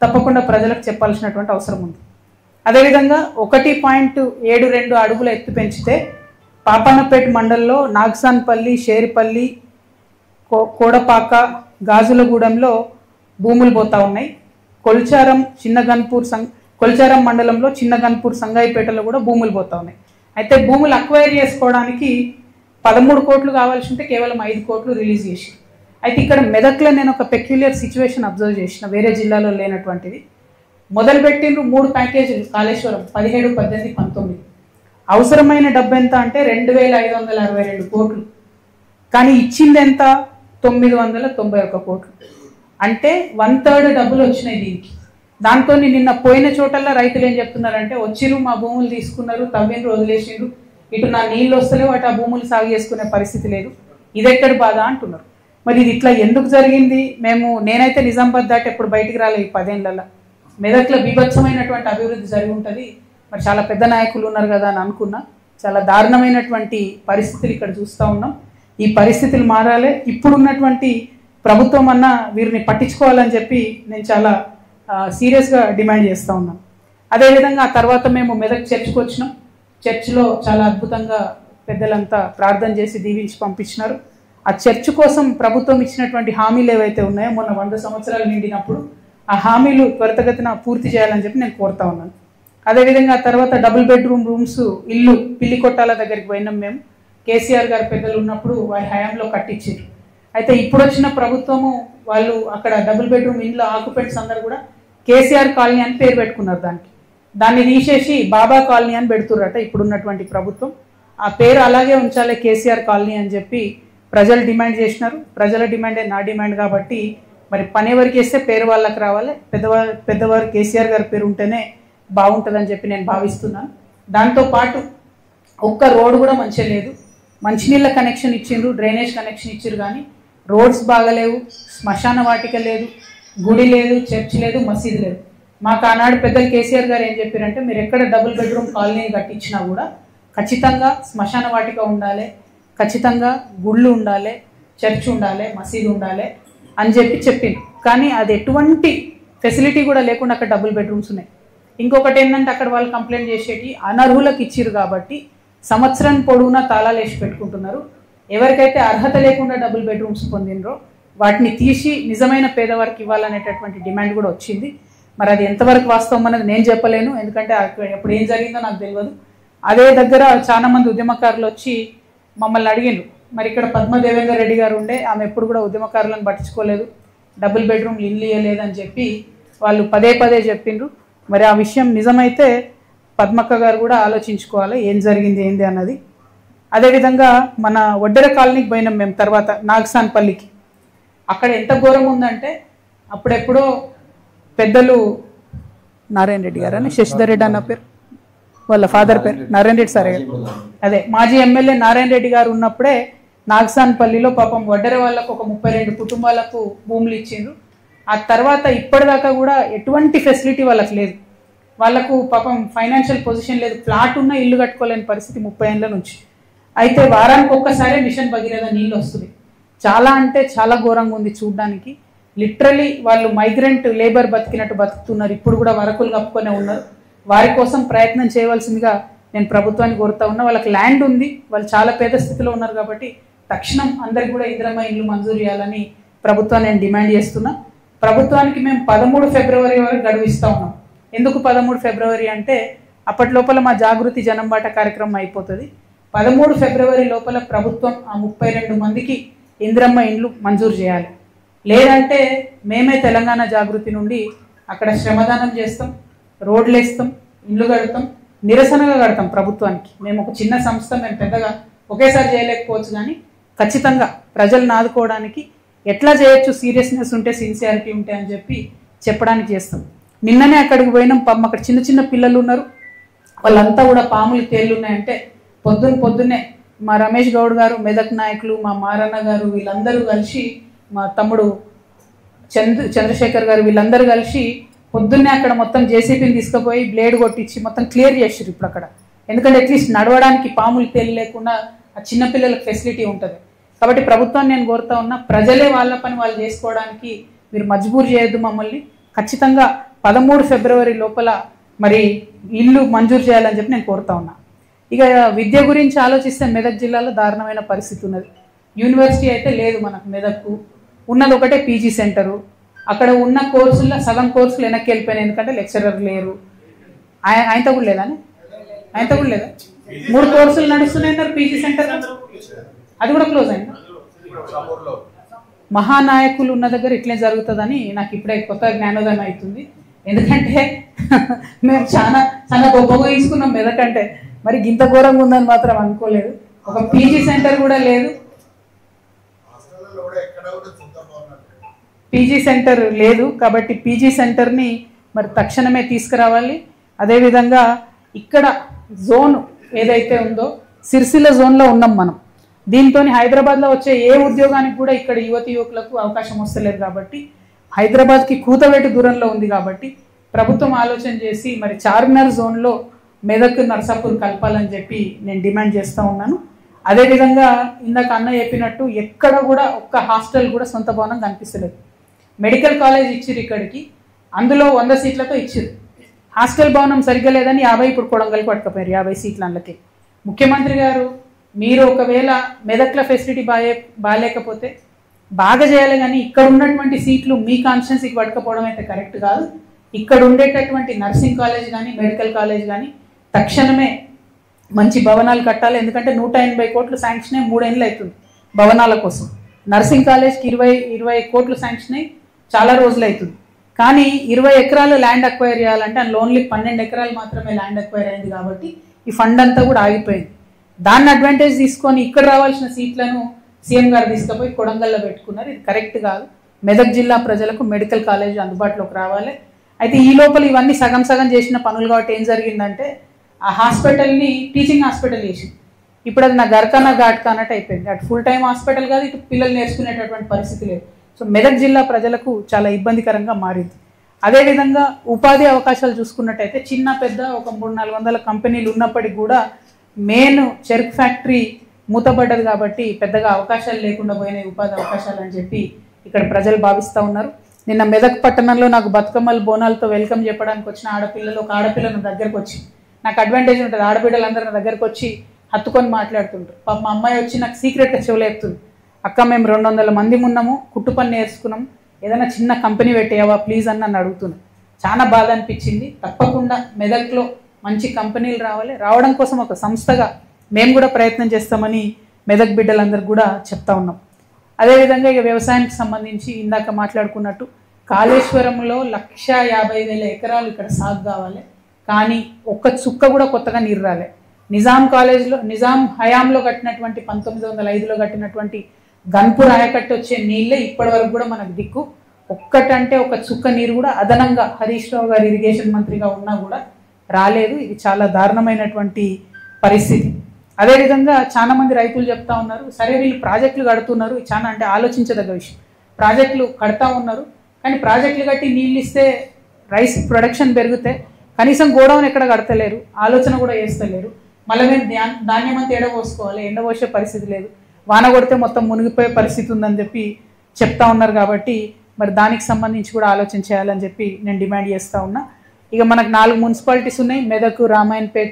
తప్పకుండా ప్రజలకు చెప్పాల్సినటువంటి అవసరం ఉంది. అదేవిధంగా 1.72 అడుగుల ఎత్తు పెంచితే పాపన్నపేట మండలంలో నాగసాన్పల్లి, షేరిపల్లి, కోడపాక, గాజులగూడెంలో భూములు పోతా ఉన్నాయి. కొల్చారం మండలంలో చిన్న గన్పూర్ సంగాయిపేటలో కూడా భూములు పోతా ఉన్నాయి. అయితే భూములు అక్వైర్ చేసుకోవడానికి 13 కోట్లు కావాల్సి ఉంటే కేవలం 5 కోట్లు రిలీజ్ చేసి, అయితే ఇక్కడ మెదక్లో నేను ఒక పెక్యులియర్ సిచ్యువేషన్ అబ్జర్వ్ చేసిన, వేరే జిల్లాలో లేనటువంటిది. మొదలుపెట్టిండ్రు 3 ప్యాకేజీలు కాళేశ్వరం 17, 18, 19. అవసరమైన డబ్బు ఎంత అంటే 2,562 కోట్లు, కానీ ఇచ్చింది ఎంత 991 కోట్లు. అంటే 1/3 డబ్బులు వచ్చినాయి దీనికి. దాంతో నిన్న పోయిన చోటల్లో రైతులు ఏం చెప్తున్నారంటే, వచ్చిరు మా భూములు తీసుకున్నారు, తవ్విండ్రు, వదిలేసిండ్రు, ఇటు నా నీళ్ళు వస్తలేవు, అటు ఆ భూములు సాగు చేసుకునే పరిస్థితి లేదు, ఇదెక్కడ బాధ అంటున్నారు. మరి ఇది ఇట్లా ఎందుకు జరిగింది? నేనైతే నిజామాబాద్ దాటి ఎప్పుడు బయటికి రాలేదు ఈ 10 ఏళ్లలో. మెదక్లో బీభత్సమైనటువంటి అభివృద్ధి జరిగి ఉంటుంది, మరి చాలా పెద్ద నాయకులు ఉన్నారు కదా అని అనుకున్నా. చాలా దారుణమైనటువంటి పరిస్థితులు ఇక్కడ చూస్తూ ఉన్నాం. ఈ పరిస్థితులు మారాలి. ఇప్పుడున్నటువంటి ప్రభుత్వం అన్నా వీరిని పట్టించుకోవాలని చెప్పి నేను చాలా సీరియస్గా డిమాండ్ చేస్తూ ఉన్నాం. అదేవిధంగా ఆ తర్వాత మేము మెదక్ చర్చ్కి వచ్చినాం. చర్చ్లో చాలా అద్భుతంగా పెద్దలంతా ప్రార్థన చేసి దీవించి పంపించినారు. ఆ చర్చ్ కోసం ప్రభుత్వం ఇచ్చినటువంటి హామీలు ఏవైతే ఉన్నాయో మొన్న 100 సంవత్సరాలు నిండినప్పుడు ఆ హామీలు త్వరితగతిన పూర్తి చేయాలని చెప్పి నేను కోరుతా ఉన్నాను. అదేవిధంగా తర్వాత డబుల్ బెడ్రూమ్ రూమ్స్ ఇల్లు పిల్లి కొట్టాల దగ్గరికి పోయినాం మేము. కేసీఆర్ గారు పెద్దలు ఉన్నప్పుడు వారి హయాంలో కట్టించారు. అయితే ఇప్పుడు వచ్చిన ప్రభుత్వము వాళ్ళు అక్కడ డబుల్ బెడ్రూమ్ ఇంట్లో ఆక్యుపెంట్స్ అందరూ కూడా కేసీఆర్ కాలనీ అని పేరు పెట్టుకున్నారు. దాన్ని తీసేసి బాబా కాలనీ అని పెడుతుర్రట ఇప్పుడున్నటువంటి ప్రభుత్వం. ఆ పేరు అలాగే ఉంచాలి కేసీఆర్ కాలనీ అని చెప్పి ప్రజలు డిమాండ్ చేసినారు. ప్రజల డిమాండే నా డిమాండ్ కాబట్టి మరి పని ఎవరికి వేస్తే పేరు వాళ్ళకి రావాలి. పెద్దవారు కేసీఆర్ గారి పేరు ఉంటేనే బాగుంటుందని చెప్పి నేను భావిస్తున్నాను. దాంతోపాటు ఒక్క రోడ్డు కూడా మంచిగా లేదు. మంచినీళ్ళ కనెక్షన్ ఇచ్చిండ్రు, డ్రైనేజ్ కనెక్షన్ ఇచ్చారు, కానీ రోడ్స్ బాగలేవు, శ్మశాన వాటిక లేదు, గుడి లేదు, చర్చ్ లేదు, మసీదు లేదు. మాకు ఆనాడు పెద్దలు కేసీఆర్ గారు ఏం చెప్పారంటే, మీరు ఎక్కడ డబుల్ బెడ్రూమ్ కాలనీ కట్టించినా కూడా ఖచ్చితంగా శ్మశాన వాటిక ఉండాలి, ఖచ్చితంగా గుళ్ళు ఉండాలి, చర్చ్ ఉండాలి, మసీదు ఉండాలి అని చెప్పింది. కానీ అది ఎటువంటి ఫెసిలిటీ కూడా లేకుండా అక్కడ డబుల్ బెడ్రూమ్స్ ఉన్నాయి. ఇంకొకటి ఏంటంటే అక్కడ వాళ్ళు కంప్లైంట్ చేసేటి అనర్హులకు ఇచ్చిరు కాబట్టి సంవత్సరం పొడవునా తాళాలు వేసి పెట్టుకుంటున్నారు. ఎవరికైతే అర్హత లేకుండా డబుల్ బెడ్రూమ్స్ పొందినరో వాటిని తీసి నిజమైన పేదవారికి ఇవ్వాలనేటటువంటి డిమాండ్ కూడా వచ్చింది. మరి అది ఎంతవరకు వాస్తవం అనేది నేను చెప్పలేను, ఎందుకంటే ఎప్పుడు ఏం జరిగిందో నాకు తెలియదు. అదే దగ్గర చాలా మంది ఉద్యమకారులు వచ్చి మమ్మల్ని అడిగిండ్రు, మరి ఇక్కడ పద్మదేవేందర్ రెడ్డి గారు ఉండే, ఆమె ఎప్పుడు కూడా ఉద్యమకారులను పట్టించుకోలేదు, డబుల్ బెడ్రూమ్ ఇల్లు ఇవ్వలేదని చెప్పి వాళ్ళు పదే చెప్పిండ్రు. మరి ఆ విషయం నిజమైతే పద్మక్క గారు కూడా ఆలోచించుకోవాలి ఏం జరిగింది ఏంది అన్నది. అదేవిధంగా మన వడ్డెర కాలనీకి పోయినాం మేము. తర్వాత నాగసాన్పల్లికి, అక్కడ ఎంత ఘోరం ఉందంటే అప్పుడెప్పుడో పెద్దలు నారాయణ రెడ్డి గారు అని, శశిధర్ రెడ్డి అన్న పేరు, వాళ్ళ ఫాదర్ పేరు నారాయణ రెడ్డి సార్ గారు, అదే మాజీ ఎమ్మెల్యే నారాయణ రెడ్డి గారు ఉన్నప్పుడే నాగసాన్పల్లిలో పాపం వడ్డెర వాళ్ళకు ఒక 32 కుటుంబాలకు భూములు ఇచ్చిండ్రు. ఆ తర్వాత ఇప్పటిదాకా కూడా ఎటువంటి ఫెసిలిటీ వాళ్ళకి లేదు. వాళ్ళకు పాపం ఫైనాన్షియల్ పొజిషన్ లేదు, ఫ్లాట్ ఉన్న ఇల్లు కట్టుకోలేని పరిస్థితి 30 ఏళ్ళ నుంచి. అయితే వారానికి ఒక్కసారి మిషన్ భగీరథ నీళ్ళు వస్తుంది. చాలా అంటే చాలా ఘోరంగా ఉంది చూడడానికి. లిటరలీ వాళ్ళు మైగ్రెంట్ లేబర్ బతికినట్టు బతుకుతున్నారు. ఇప్పుడు కూడా వరకులు కప్పుకొనే ఉన్నారు. వారి కోసం ప్రయత్నం చేయవలసిందిగా నేను ప్రభుత్వాన్ని కోరుతా ఉన్నా. వాళ్ళకి ల్యాండ్ ఉంది, వాళ్ళు చాలా పేద స్థితిలో ఉన్నారు కాబట్టి తక్షణం అందరికి కూడా ఇందిరమ్మ ఇల్లు మంజూరు చేయాలని ప్రభుత్వాన్ని నేను డిమాండ్ చేస్తున్నా. ప్రభుత్వానికి మేము 13 ఫిబ్రవరి వరకు గడువు ఇస్తా ఉన్నాం. ఎందుకు 13 ఫిబ్రవరి అంటే అప్పటి లోపల మా జాగృతి జనంబాట కార్యక్రమం అయిపోతుంది. 13 ఫిబ్రవరి లోపల ప్రభుత్వం ఆ 32 మందికి ఇందిరమ్మ ఇండ్లు మంజూరు చేయాలి. లేదంటే మేమే తెలంగాణ జాగృతి నుండి అక్కడ శ్రమదానం చేస్తాం, రోడ్లు వేస్తాం, ఇండ్లు కడతాం, నిరసనగా కడతాం ప్రభుత్వానికి. మేము ఒక చిన్న సంస్థ, మేము పెద్దగా ఒకేసారి చేయలేకపోవచ్చు, కానీ ఖచ్చితంగా ప్రజలను ఆదుకోవడానికి ఎట్లా చేయొచ్చు, సీరియస్నెస్ ఉంటే, సిన్సియారిటీ ఉంటే అని చెప్పి చెప్పడానికి చేస్తాం. నిన్ననే అక్కడికి పోయినాం. పాపం అక్కడ చిన్న పిల్లలు ఉన్నారు, వాళ్ళంతా కూడా పాములు తేళ్ళు ఉన్నాయంటే పొద్దున్నే మా రమేష్ గౌడ్ గారు, మెదక్ నాయకులు, మా మారన్న గారు, వీళ్ళందరూ కలిసి, మా తమ్ముడు చంద్రశేఖర్ గారు, వీళ్ళందరూ కలిసి పొద్దున్నే అక్కడ మొత్తం జేసీబీని తీసుకుపోయి బ్లేడ్ కొట్టించి మొత్తం క్లియర్ చేసారు ఇప్పుడు అక్కడ. ఎందుకంటే అట్లీస్ట్ నడవడానికి పాములు తేలి లేకుండా ఆ చిన్నపిల్లలకు ఫెసిలిటీ ఉంటుంది. కాబట్టి ప్రభుత్వాన్ని నేను కోరుతా ఉన్నా, ప్రజలే వాళ్ళ పని వాళ్ళు చేసుకోవడానికి మీరు మజ్బూర్ చేయొద్దు మమ్మల్ని. ఖచ్చితంగా 13 ఫిబ్రవరి లోపల మరి ఇల్లు మంజూరు చేయాలని చెప్పి నేను కోరుతా ఉన్నా. ఇక విద్య గురించి ఆలోచిస్తే మెదక్ జిల్లాలో దారుణమైన పరిస్థితి ఉన్నది. యూనివర్సిటీ అయితే లేదు మనకు. మెదక్కు ఉన్నది ఒకటే పీజీ సెంటరు. అక్కడ ఉన్న కోర్సుల్లో సగం కోర్సులు వెనక్కి వెళ్ళిపోయినాయి, ఎందుకంటే లెక్చరర్ లేరు. ఆయనతో కూడా లేదని, ఆయనతో కూడా లేదా, 3 కోర్సులు నడుస్తున్నాయి పీజీ సెంటర్, అది కూడా క్లోజ్ అయింది. మహానాయకులు ఉన్న దగ్గర ఇట్లే జరుగుతుందని నాకు ఇప్పుడే కొత్త జ్ఞానోదయం అవుతుంది. ఎందుకంటే మేము చాలా చాలా గొప్పగా తీసుకున్నాం మెదకంటే, మరి గింత ఘోరంగా ఉందని మాత్రం అనుకోలేదు. ఒక పీజీ సెంటర్ కూడా లేదు, పీజీ సెంటర్ లేదు. కాబట్టి పీజీ సెంటర్ని మరి తక్షణమే తీసుకురావాలి. అదేవిధంగా ఇక్కడ జోన్ ఏదైతే ఉందో సిరిసిల్ల జోన్లో ఉన్నాం మనం. దీంతో హైదరాబాద్లో వచ్చే ఏ ఉద్యోగానికి కూడా ఇక్కడ యువతి యువకులకు అవకాశం వస్తలేదు. కాబట్టి హైదరాబాద్కి కూతవేటు దూరంలో ఉంది. కాబట్టి ప్రభుత్వం ఆలోచన చేసి మరి చార్మినార్ జోన్లో మెదక్ నర్సాపూర్ కలపాలని చెప్పి నేను డిమాండ్ చేస్తూ ఉన్నాను. అదేవిధంగా ఇందాక అన్న చెప్పినట్టు ఎక్కడ కూడా ఒక్క హాస్టల్ కూడా సొంత భవనం కనిపిస్తలేదు. మెడికల్ కాలేజ్ ఇచ్చిరు ఇక్కడికి, అందులో 100 సీట్లతో ఇచ్చిరు. హాస్టల్ భవనం సరిగ్గా లేదని 50 ఇప్పుడు కొడంగల్కి పట్టుకపోయారు 50 సీట్ల అందులోకి. ముఖ్యమంత్రి గారు మీరు ఒకవేళ మెదక్ల ఫెసిలిటీ బాగాలేకపోతే బాగా చేయాలి, కానీ ఇక్కడ ఉన్నటువంటి సీట్లు మీ కాన్స్టిట్యున్సీకి పట్టుకపోవడం అయితే కరెక్ట్ కాదు. ఇక్కడ ఉండేటటువంటి నర్సింగ్ కాలేజ్ కానీ మెడికల్ కాలేజ్ కానీ తక్షణమే మంచి భవనాలు కట్టాలి. ఎందుకంటే 180 కోట్లు శాంక్షన్ అయ్యి 3 ఏళ్ళు అవుతుంది భవనాల కోసం. నర్సింగ్ కాలేజ్కి 20 కోట్లు శాంక్షన్ అయ్యి చాలా రోజులు అవుతుంది. కానీ 20 ఎకరాలు ల్యాండ్ అక్వైర్ చేయాలంటే అందులో ఓన్లీ 12 ఎకరాలు మాత్రమే ల్యాండ్ అక్వైర్ అయింది. కాబట్టి ఈ ఫండ్ అంతా కూడా ఆగిపోయింది. దాన్ని అడ్వాంటేజ్ తీసుకొని ఇక్కడ రావాల్సిన సీట్లను సీఎం గారు తీసుకుపోయి కొడంగల్లో పెట్టుకున్నారు. ఇది కరెక్ట్ కాదు. మెదక్ జిల్లా ప్రజలకు మెడికల్ కాలేజ్ అందుబాటులోకి రావాలి. అయితే ఈ లోపల ఇవన్నీ సగం సగం చేసిన పనులు కాబట్టి ఏం జరిగిందంటే ఆ హాస్పిటల్ని టీచింగ్ హాస్పిటల్ చేసి ఇప్పుడు అది నా గర్కానా ఘాట్కా అన్నట్టు అయిపోయింది. అటు ఫుల్ టైం హాస్పిటల్ కాదు, ఇటు పిల్లలు నేర్చుకునేటటువంటి పరిస్థితి లేదు. సో మెదక్ జిల్లా ప్రజలకు చాలా ఇబ్బందికరంగా మారింది. అదేవిధంగా ఉపాధి అవకాశాలు చూసుకున్నట్టయితే చిన్న పెద్ద ఒక 300-400 కంపెనీలు ఉన్నప్పటికీ కూడా మెయిన్ చెరుకు ఫ్యాక్టరీ మూతపడ్డది. కాబట్టి పెద్దగా అవకాశాలు లేకుండా పోయినాయి ఉపాధి అవకాశాలు అని చెప్పి ఇక్కడ ప్రజలు భావిస్తూ ఉన్నారు. నిన్న మెదక్ పట్టణంలో నాకు బతుకమ్మలు బోనాలతో వెల్కమ్ చెప్పడానికి వచ్చిన ఆడపిల్లలు, ఒక ఆడపిల్ల నా దగ్గరకు వచ్చి, నాకు అడ్వాంటేజ్ ఉంటుంది, ఆడపిల్లలందరూ నా దగ్గరకు వచ్చి హత్తుకొని మాట్లాడుతుంటారు. పాప మా అమ్మాయి వచ్చి నాకు సీక్రెట్గా చెవులు చెప్తుంది, అక్క మేము 200 మంది ఉన్నాము, కుట్టు పని నేర్చుకున్నాం, ఏదైనా చిన్న కంపెనీ పెట్టేవా ప్లీజ్ అని నన్ను అడుగుతున్నాను. చాలా బాధ అనిపించింది. తప్పకుండా మెదక్లో మంచి కంపెనీలు రావాలి. రావడం కోసం ఒక సంస్థగా మేము కూడా ప్రయత్నం చేస్తామని మెదక్ బిడ్డలందరూ కూడా చెప్తా ఉన్నాం. అదేవిధంగా ఇక వ్యవసాయానికి సంబంధించి ఇందాక మాట్లాడుకున్నట్టు కాళేశ్వరంలో 150,000 ఎకరాలు ఇక్కడ సాగు కావాలి. కానీ ఒక్క చుక్క కూడా కొత్తగా నీరు రాలే. నిజాం హయాంలో కట్టినటువంటి 1905లో కట్టినటువంటి గన్పూర్ ఆయకట్టు వచ్చే నీళ్ళే ఇప్పటి వరకు కూడా మనకు దిక్కు. ఒక్కటంటే ఒక చుక్క నీరు కూడా అదనంగా హరీష్ రావు గారు ఇరిగేషన్ మంత్రిగా ఉన్నా కూడా రాలేదు. ఇది చాలా దారుణమైనటువంటి పరిస్థితి. అదేవిధంగా చాలా మంది రైతులు చెప్తా ఉన్నారు, సరే వీళ్ళు ప్రాజెక్టులు కడుతున్నారు, చాలా అంటే ఆలోచించదగ్గ విషయం. ప్రాజెక్టులు కడతా ఉన్నారు, కానీ ప్రాజెక్టులు కట్టి నీళ్ళు ఇస్తే రైస్ ప్రొడక్షన్ పెరిగితే కనీసం గోడౌన్ ఎక్కడ కడతలేరు, ఆలోచన కూడా చేస్తలేరు. మళ్ళీ మేము ధాన్యం అంతా ఎండబోసుకోవాలి, ఎండబోసే పరిస్థితి లేదు, వాన కొడితే మొత్తం మునిగిపోయే పరిస్థితి ఉందని చెప్పి చెప్తా ఉన్నారు. కాబట్టి మరి దానికి సంబంధించి కూడా ఆలోచన చేయాలని చెప్పి నేను డిమాండ్ చేస్తూ ఉన్నా. ఇక మనకు 4 మున్సిపాలిటీస్ ఉన్నాయి, మెదక్, రామాయణపేట,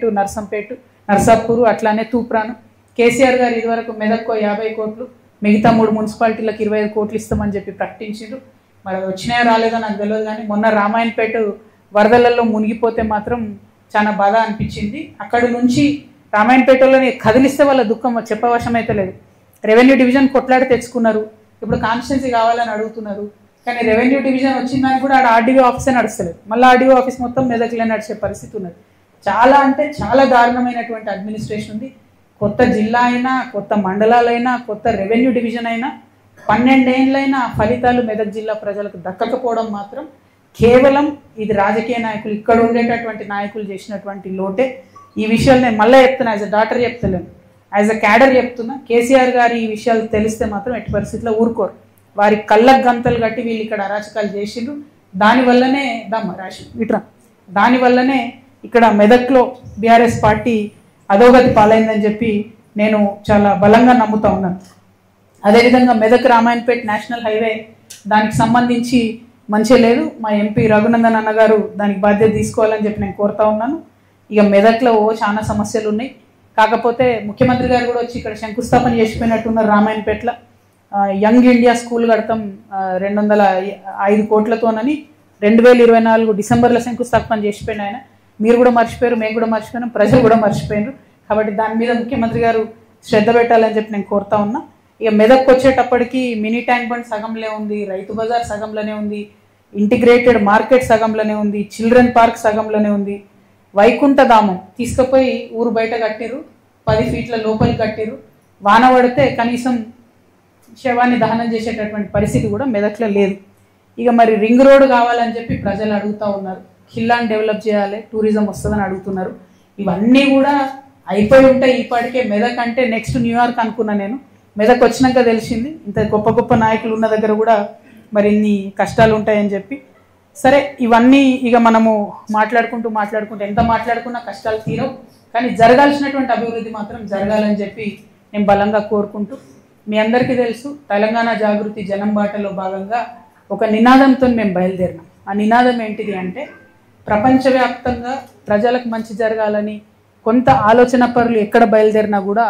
నర్సాపూర్, అట్లానే తూప్రాను. కేసీఆర్ గారు ఇదివరకు మెదక్కు 50 కోట్లు, మిగతా 3 మున్సిపాలిటీలకు 25 కోట్లు ఇస్తామని చెప్పి ప్రకటించారు. మరి వచ్చినాయో రాలేదో నాకు తెలియదు, కానీ మొన్న రామాయణపేట వరదలలో మునిగిపోతే మాత్రం చాలా బాధ అనిపించింది. అక్కడి నుంచి రామాయణపేటలోనే కదిలిస్తే వాళ్ళ దుఃఖం చెప్పవశం అయితే లేదు. రెవెన్యూ డివిజన్ కొట్లాడి తెచ్చుకున్నారు, ఇప్పుడు కాన్స్టిట్యున్సీ కావాలని అడుగుతున్నారు. కానీ రెవెన్యూ డివిజన్ వచ్చిందని కూడా ఆడ ఆర్డీఓ ఆఫీసే నడుస్తలేదు, మళ్ళీ ఆర్డీఓ ఆఫీస్ మొత్తం మెదక్లే నడిచే పరిస్థితి ఉన్నది. చాలా అంటే చాలా దారుణమైనటువంటి అడ్మినిస్ట్రేషన్ ఉంది. కొత్త జిల్లా అయినా, కొత్త మండలాలైనా, కొత్త రెవెన్యూ డివిజన్ అయినా 12 ఏళ్ళైనా ఫలితాలు మెదక్ జిల్లా ప్రజలకు దక్కకపోవడం మాత్రం కేవలం ఇది రాజకీయ నాయకులు, ఇక్కడ ఉండేటటువంటి నాయకులు చేసినటువంటి లోటే. ఈ విషయాలు నేను మళ్ళీ చెప్తున్నా, యాజ్ అ డాక్టర్ చెప్తలేను, యాజ్ అ క్యాడర్ చెప్తున్నా. కేసీఆర్ గారు ఈ విషయాలు తెలిస్తే మాత్రం ఎట్టి పరిస్థితుల్లో ఊరుకోరు. వారి కళ్ళకు గంతలు కట్టి వీళ్ళు ఇక్కడ అరాచకాలు చేసిండ్రు. దానివల్లనే దానివల్లనే ఇక్కడ మెదక్లో బీఆర్ఎస్ పార్టీ అధోగతి పాలైందని చెప్పి నేను చాలా బలంగా నమ్ముతా ఉన్నాను. అదేవిధంగా మెదక్ రామాయణపేట నేషనల్ హైవే దానికి సంబంధించి మంచి లేదు. మా ఎంపీ రఘునందన్ అన్నగారు దానికి బాధ్యత తీసుకోవాలని చెప్పి నేను కోరుతా ఉన్నాను. ఇక మెదక్లో చాలా సమస్యలు ఉన్నాయి. కాకపోతే ముఖ్యమంత్రి గారు కూడా వచ్చి ఇక్కడ శంకుస్థాపన చేసిపోయినట్టున్నారు. రామాయణపేటలో యంగ్ ఇండియా స్కూల్ కడతాం 205 కోట్లతోనని 2024 డిసెంబర్లో శంకుస్థాపన చేసిపోయిన ఆయన. మీరు కూడా మర్చిపోయారు, మేము కూడా మర్చిపోయినాం, ప్రజలు కూడా మర్చిపోయినారు. కాబట్టి దాని మీద ముఖ్యమంత్రి గారు శ్రద్ధ పెట్టాలని చెప్పి నేను కోరుతా ఉన్నా. ఇక మెదక్కి వచ్చేటప్పటికి మినీ ట్యాంక్ బండ్ సగంలో ఉంది, రైతు బజార్ సగంలోనే ఉంది, ఇంటిగ్రేటెడ్ మార్కెట్ సగంలోనే ఉంది, చిల్డ్రన్ పార్క్ సగంలోనే ఉంది. వైకుంఠధామం తీసుకుపోయి ఊరు బయట కట్టిరు, 10 ఫీట్ల లోపలికి కట్టిరు. వాన పడితే కనీసం శవాన్ని దహనం చేసేటటువంటి పరిస్థితి కూడా మెదక్లో లేదు. ఇక మరి రింగ్ రోడ్ కావాలని చెప్పి ప్రజలు అడుగుతూ ఉన్నారు, ఖిల్లాని డెవలప్ చేయాలి, టూరిజం వస్తుందని అడుగుతున్నారు. ఇవన్నీ కూడా అయిపోయి ఉంటాయి ఇప్పటికే. మెదక్ అంటే నెక్స్ట్ న్యూయార్క్ అనుకున్నా నేను, మెదక్ వచ్చినాక తెలిసింది ఇంత గొప్ప గొప్ప నాయకులు ఉన్న దగ్గర కూడా మరి ఇన్ని కష్టాలు ఉంటాయని చెప్పి. సరే, ఇవన్నీ ఇక మనము మాట్లాడుకుంటూ ఎంత మాట్లాడుకున్నా కష్టాలు తీరవు, కానీ జరగాల్సినటువంటి అభివృద్ధి మాత్రం జరగాలని చెప్పి నేను బలంగా కోరుకుంటూ, మీ అందరికీ తెలుసు తెలంగాణ జాగృతి జనం బాటలో భాగంగా ఒక నినాదంతో మేము బయలుదేరినాం. ఆ నినాదం ఏంటిది అంటే, ప్రపంచవ్యాప్తంగా ప్రజలకు మంచి జరగాలని కొంత ఆలోచన పరులు ఎక్కడ బయలుదేరినా కూడా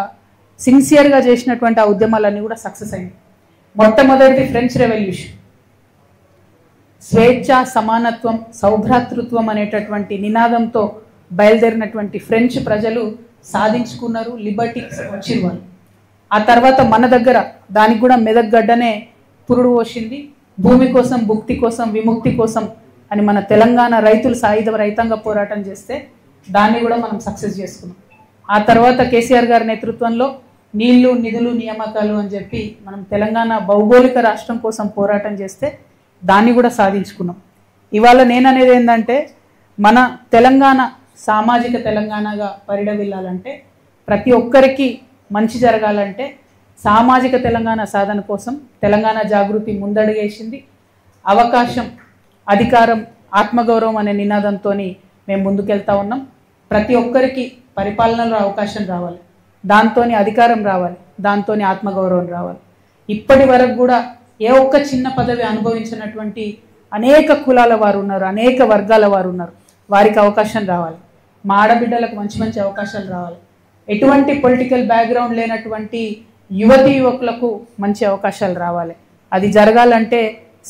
సిన్సియర్గా చేసినటువంటి ఆ ఉద్యమాలన్నీ కూడా సక్సెస్ అయింది. మొట్టమొదటిది ఫ్రెంచ్ రెవల్యూషన్, స్వేచ్ఛ, సమానత్వం, సౌభ్రాతృత్వం అనేటటువంటి నినాదంతో బయలుదేరినటువంటి ఫ్రెంచ్ ప్రజలు సాధించుకున్నారు, లిబర్టీ వచ్చింది వాళ్ళు. ఆ తర్వాత మన దగ్గర దానికి కూడా మెదక్ గడ్డనే పురుడు పోసింది. భూమి కోసం, భుక్తి కోసం, విముక్తి కోసం అని మన తెలంగాణ రైతులు సాయుధ రైతాంగ పోరాటం చేస్తే దాన్ని కూడా మనం సక్సెస్ చేసుకున్నాం. ఆ తర్వాత కేసీఆర్ గారి నేతృత్వంలో నీళ్లు, నిధులు, నియామకాలు అని చెప్పి మనం తెలంగాణ భౌగోళిక రాష్ట్రం కోసం పోరాటం చేస్తే దాన్ని కూడా సాధించుకున్నాం. ఇవాళ నేననేది ఏంటంటే, మన తెలంగాణ సామాజిక తెలంగాణగా పరిడవిల్లాలంటే, ప్రతి ఒక్కరికి మంచి జరగాలంటే సామాజిక తెలంగాణ సాధన కోసం తెలంగాణ జాగృతి ముందడుగేసింది. అవకాశం, అధికారం, ఆత్మగౌరవం అనే నినాదంతో మేము ముందుకెళ్తా ఉన్నాం. ప్రతి ఒక్కరికి పరిపాలనలో అవకాశం రావాలి, దాంతో అధికారం రావాలి, దాంతో ఆత్మగౌరవం రావాలి. ఇప్పటి వరకు కూడా ఏ ఒక్క చిన్న పదవి అనుభవించినటువంటి అనేక కులాల వారు ఉన్నారు, అనేక వర్గాల వారు ఉన్నారు. వారికి అవకాశం రావాలి, మా ఆడబిడ్డలకు మంచి మంచి అవకాశాలు రావాలి. ఎటువంటి పొలిటికల్ బ్యాక్గ్రౌండ్ లేనటువంటి యువతీ యువకులకు మంచి అవకాశాలు రావాలి. అది జరగాలంటే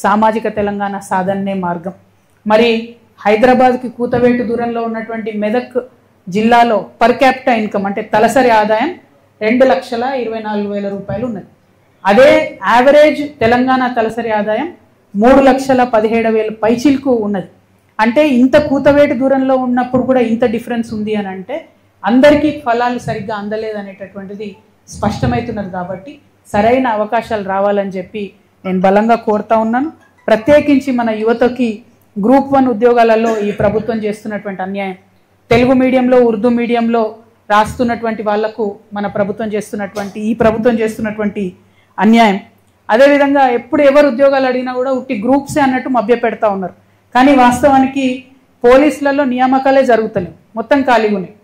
సామాజిక తెలంగాణ సాధనే మార్గం. మరి హైదరాబాద్కి కూతవేటు దూరంలో ఉన్నటువంటి మెదక్ జిల్లాలో పర్ క్యాపిటల్ ఇన్కమ్ అంటే తలసరి ఆదాయం 2,24,000 రూపాయలు ఉన్నది. అదే యావరేజ్ తెలంగాణ తలసరి ఆదాయం 3,17,000 పైచిల్కు ఉన్నది. అంటే ఇంత కూతవేటు దూరంలో ఉన్నప్పుడు కూడా ఇంత డిఫరెన్స్ ఉంది అని అంటే అందరికీ ఫలాలు సరిగ్గా అందలేదనేటటువంటిది స్పష్టమవుతున్నది. కాబట్టి సరైన అవకాశాలు రావాలని చెప్పి నేను బలంగా కోరుతా ఉన్నాను. ప్రత్యేకించి మన యువతకి గ్రూప్ 1 ఉద్యోగాలలో ఈ ప్రభుత్వం చేస్తున్నటువంటి అన్యాయం, తెలుగు మీడియంలో, ఉర్దూ మీడియంలో రాస్తున్నటువంటి వాళ్లకు మన ప్రభుత్వం చేస్తున్నటువంటి, ఈ ప్రభుత్వం చేస్తున్నటువంటి అన్యాయం. అదేవిధంగా ఎప్పుడు ఎవరు ఉద్యోగాలు అడిగినా కూడా ఉట్టి గ్రూప్సే అన్నట్టు మభ్య పెడతా ఉన్నారు. కానీ వాస్తవానికి పోలీసులలో నియామకాలే జరుగుతలేవు, మొత్తం ఖాళీగా ఉన్నాయి.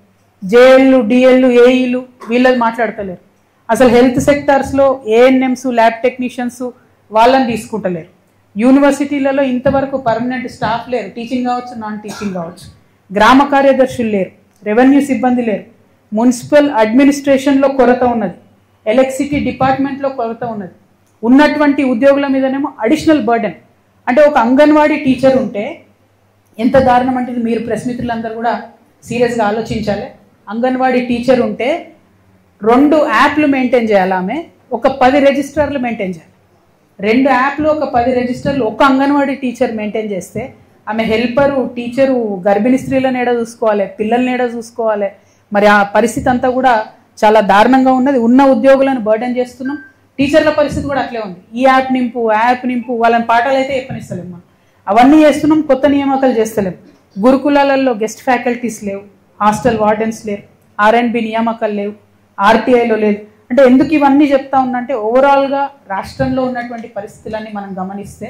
జేఎల్లు, డిఎల్లు, ఏఈలు వీళ్ళది మాట్లాడతలేరు. అసలు హెల్త్ సెక్టార్స్లో ఏఎన్ఎంస్, ల్యాబ్ టెక్నీషియన్స్ వాళ్ళని తీసుకుంటలేరు. యూనివర్సిటీలలో ఇంతవరకు పర్మనెంట్ స్టాఫ్ లేరు, టీచింగ్ కావచ్చు, నాన్ టీచింగ్ కావచ్చు. గ్రామ కార్యదర్శులు లేరు, రెవెన్యూ సిబ్బంది లేరు, మున్సిపల్ అడ్మినిస్ట్రేషన్లో కొరత ఉన్నది, ఎలక్ట్రిసిటీ డిపార్ట్మెంట్లో కొరత ఉన్నది. ఉన్నటువంటి ఉద్యోగుల మీదనేమో అడిషనల్ బర్డెన్. అంటే ఒక అంగన్వాడీ టీచర్ ఉంటే ఎంత దారుణం అంటే, మీరు ప్రెస్ మిత్రులందరూ కూడా సీరియస్గా ఆలోచించాలి. అంగన్వాడీ టీచర్ ఉంటే 2 యాప్లు మెయింటైన్ చేయాలి, ఆమె ఒక 10 రిజిస్టర్లు మెయింటైన్ చేయాలి. 2 యాప్లు, ఒక 10 రిజిస్టర్లు ఒక అంగన్వాడీ టీచర్ మెయింటైన్ చేస్తే ఆమె హెల్పరు, టీచరు గర్భిణీ స్త్రీలను ఏడా చూసుకోవాలి, పిల్లల్ని ఏడా చూసుకోవాలి. మరి ఆ పరిస్థితి అంతా కూడా చాలా దారుణంగా ఉన్నది. ఉన్న ఉద్యోగులను బర్డెన్ చేస్తున్నాం. టీచర్ల పరిస్థితి కూడా అట్లే ఉంది. ఈ యాప్ నింపు, ఆ యాప్ నింపు, వాళ్ళని పాఠాలు అయితే చెప్పనిస్తలేము మనం, అవన్నీ చేస్తున్నాం. కొత్త నియామకాలు చేస్తలేము. గురుకులాలలో గెస్ట్ ఫ్యాకల్టీస్ లేవు, హాస్టల్ వార్డెన్స్ లేరు, R&B నియామకాలు లేవు, RTIలో లేదు. అంటే ఎందుకు ఇవన్నీ చెప్తా ఉన్నంటే, ఓవరాల్గా రాష్ట్రంలో ఉన్నటువంటి పరిస్థితులన్నీ మనం గమనిస్తే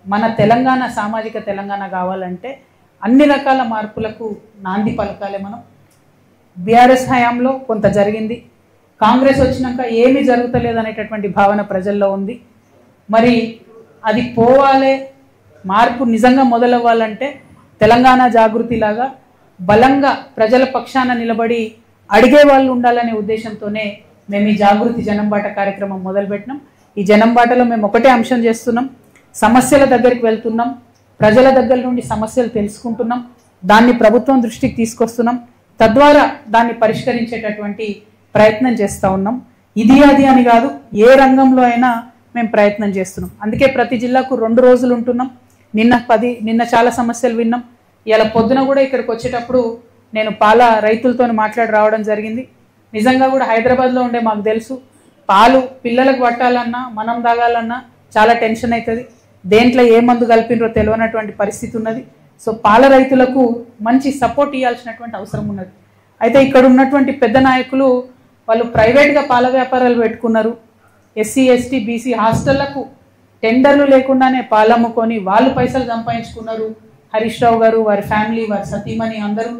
మన తెలంగాణ సామాజిక తెలంగాణ కావాలంటే అన్ని రకాల మార్పులకు నాంది పలకాలే మనం. బీఆర్ఎస్ హయాంలో కొంత జరిగింది, కాంగ్రెస్ వచ్చినాక ఏమీ జరుగుతలేదు అనేటటువంటి భావన ప్రజల్లో ఉంది. మరి అది పోవాలి, మార్పు నిజంగా మొదలవ్వాలంటే తెలంగాణ జాగృతిలాగా బలంగా ప్రజల పక్షాన నిలబడి అడిగే వాళ్ళు ఉండాలనే ఉద్దేశంతోనే మేము ఈ జాగృతి జనంబాట కార్యక్రమం మొదలుపెట్టినాం. ఈ జనంబాటలో మేము ఒకటే అంశం చేస్తున్నాం, సమస్యల దగ్గరికి వెళ్తున్నాం, ప్రజల దగ్గర నుండి సమస్యలు తెలుసుకుంటున్నాం, దాన్ని ప్రభుత్వం దృష్టికి తీసుకొస్తున్నాం, తద్వారా దాన్ని పరిష్కరించేటటువంటి ప్రయత్నం చేస్తూ ఉన్నాం. ఇది అది అని కాదు, ఏ రంగంలో అయినా మేము ప్రయత్నం చేస్తున్నాం. అందుకే ప్రతి జిల్లాకు 2 రోజులు ఉంటున్నాం. నిన్న చాలా సమస్యలు విన్నాం. ఇలా పొద్దున కూడా ఇక్కడికి వచ్చేటప్పుడు నేను పాల రైతులతో మాట్లాడి రావడం జరిగింది. నిజంగా కూడా హైదరాబాద్లో ఉండే మాకు తెలుసు, పాలు పిల్లలకు పట్టాలన్నా మనం తాగాలన్నా చాలా టెన్షన్ అవుతుంది. దేంట్లో ఏ మందు కలిపినరో తెలియనటువంటి పరిస్థితి ఉన్నది. సో పాల రైతులకు మంచి సపోర్ట్ ఇవ్వాల్సినటువంటి అవసరం ఉన్నది. అయితే ఇక్కడ ఉన్నటువంటి పెద్ద నాయకులు వాళ్ళు ప్రైవేట్గా పాల వ్యాపారాలు పెట్టుకున్నారు. ఎస్సీ ఎస్టీ బీసీ హాస్టళ్లకు టెండర్లు లేకుండానే పాలు అమ్ముకొని వాళ్ళు పైసలు సంపాదించుకున్నారు. హరీష్ రావు గారు, వారి ఫ్యామిలీ, వారి సతీమణి అందరూ.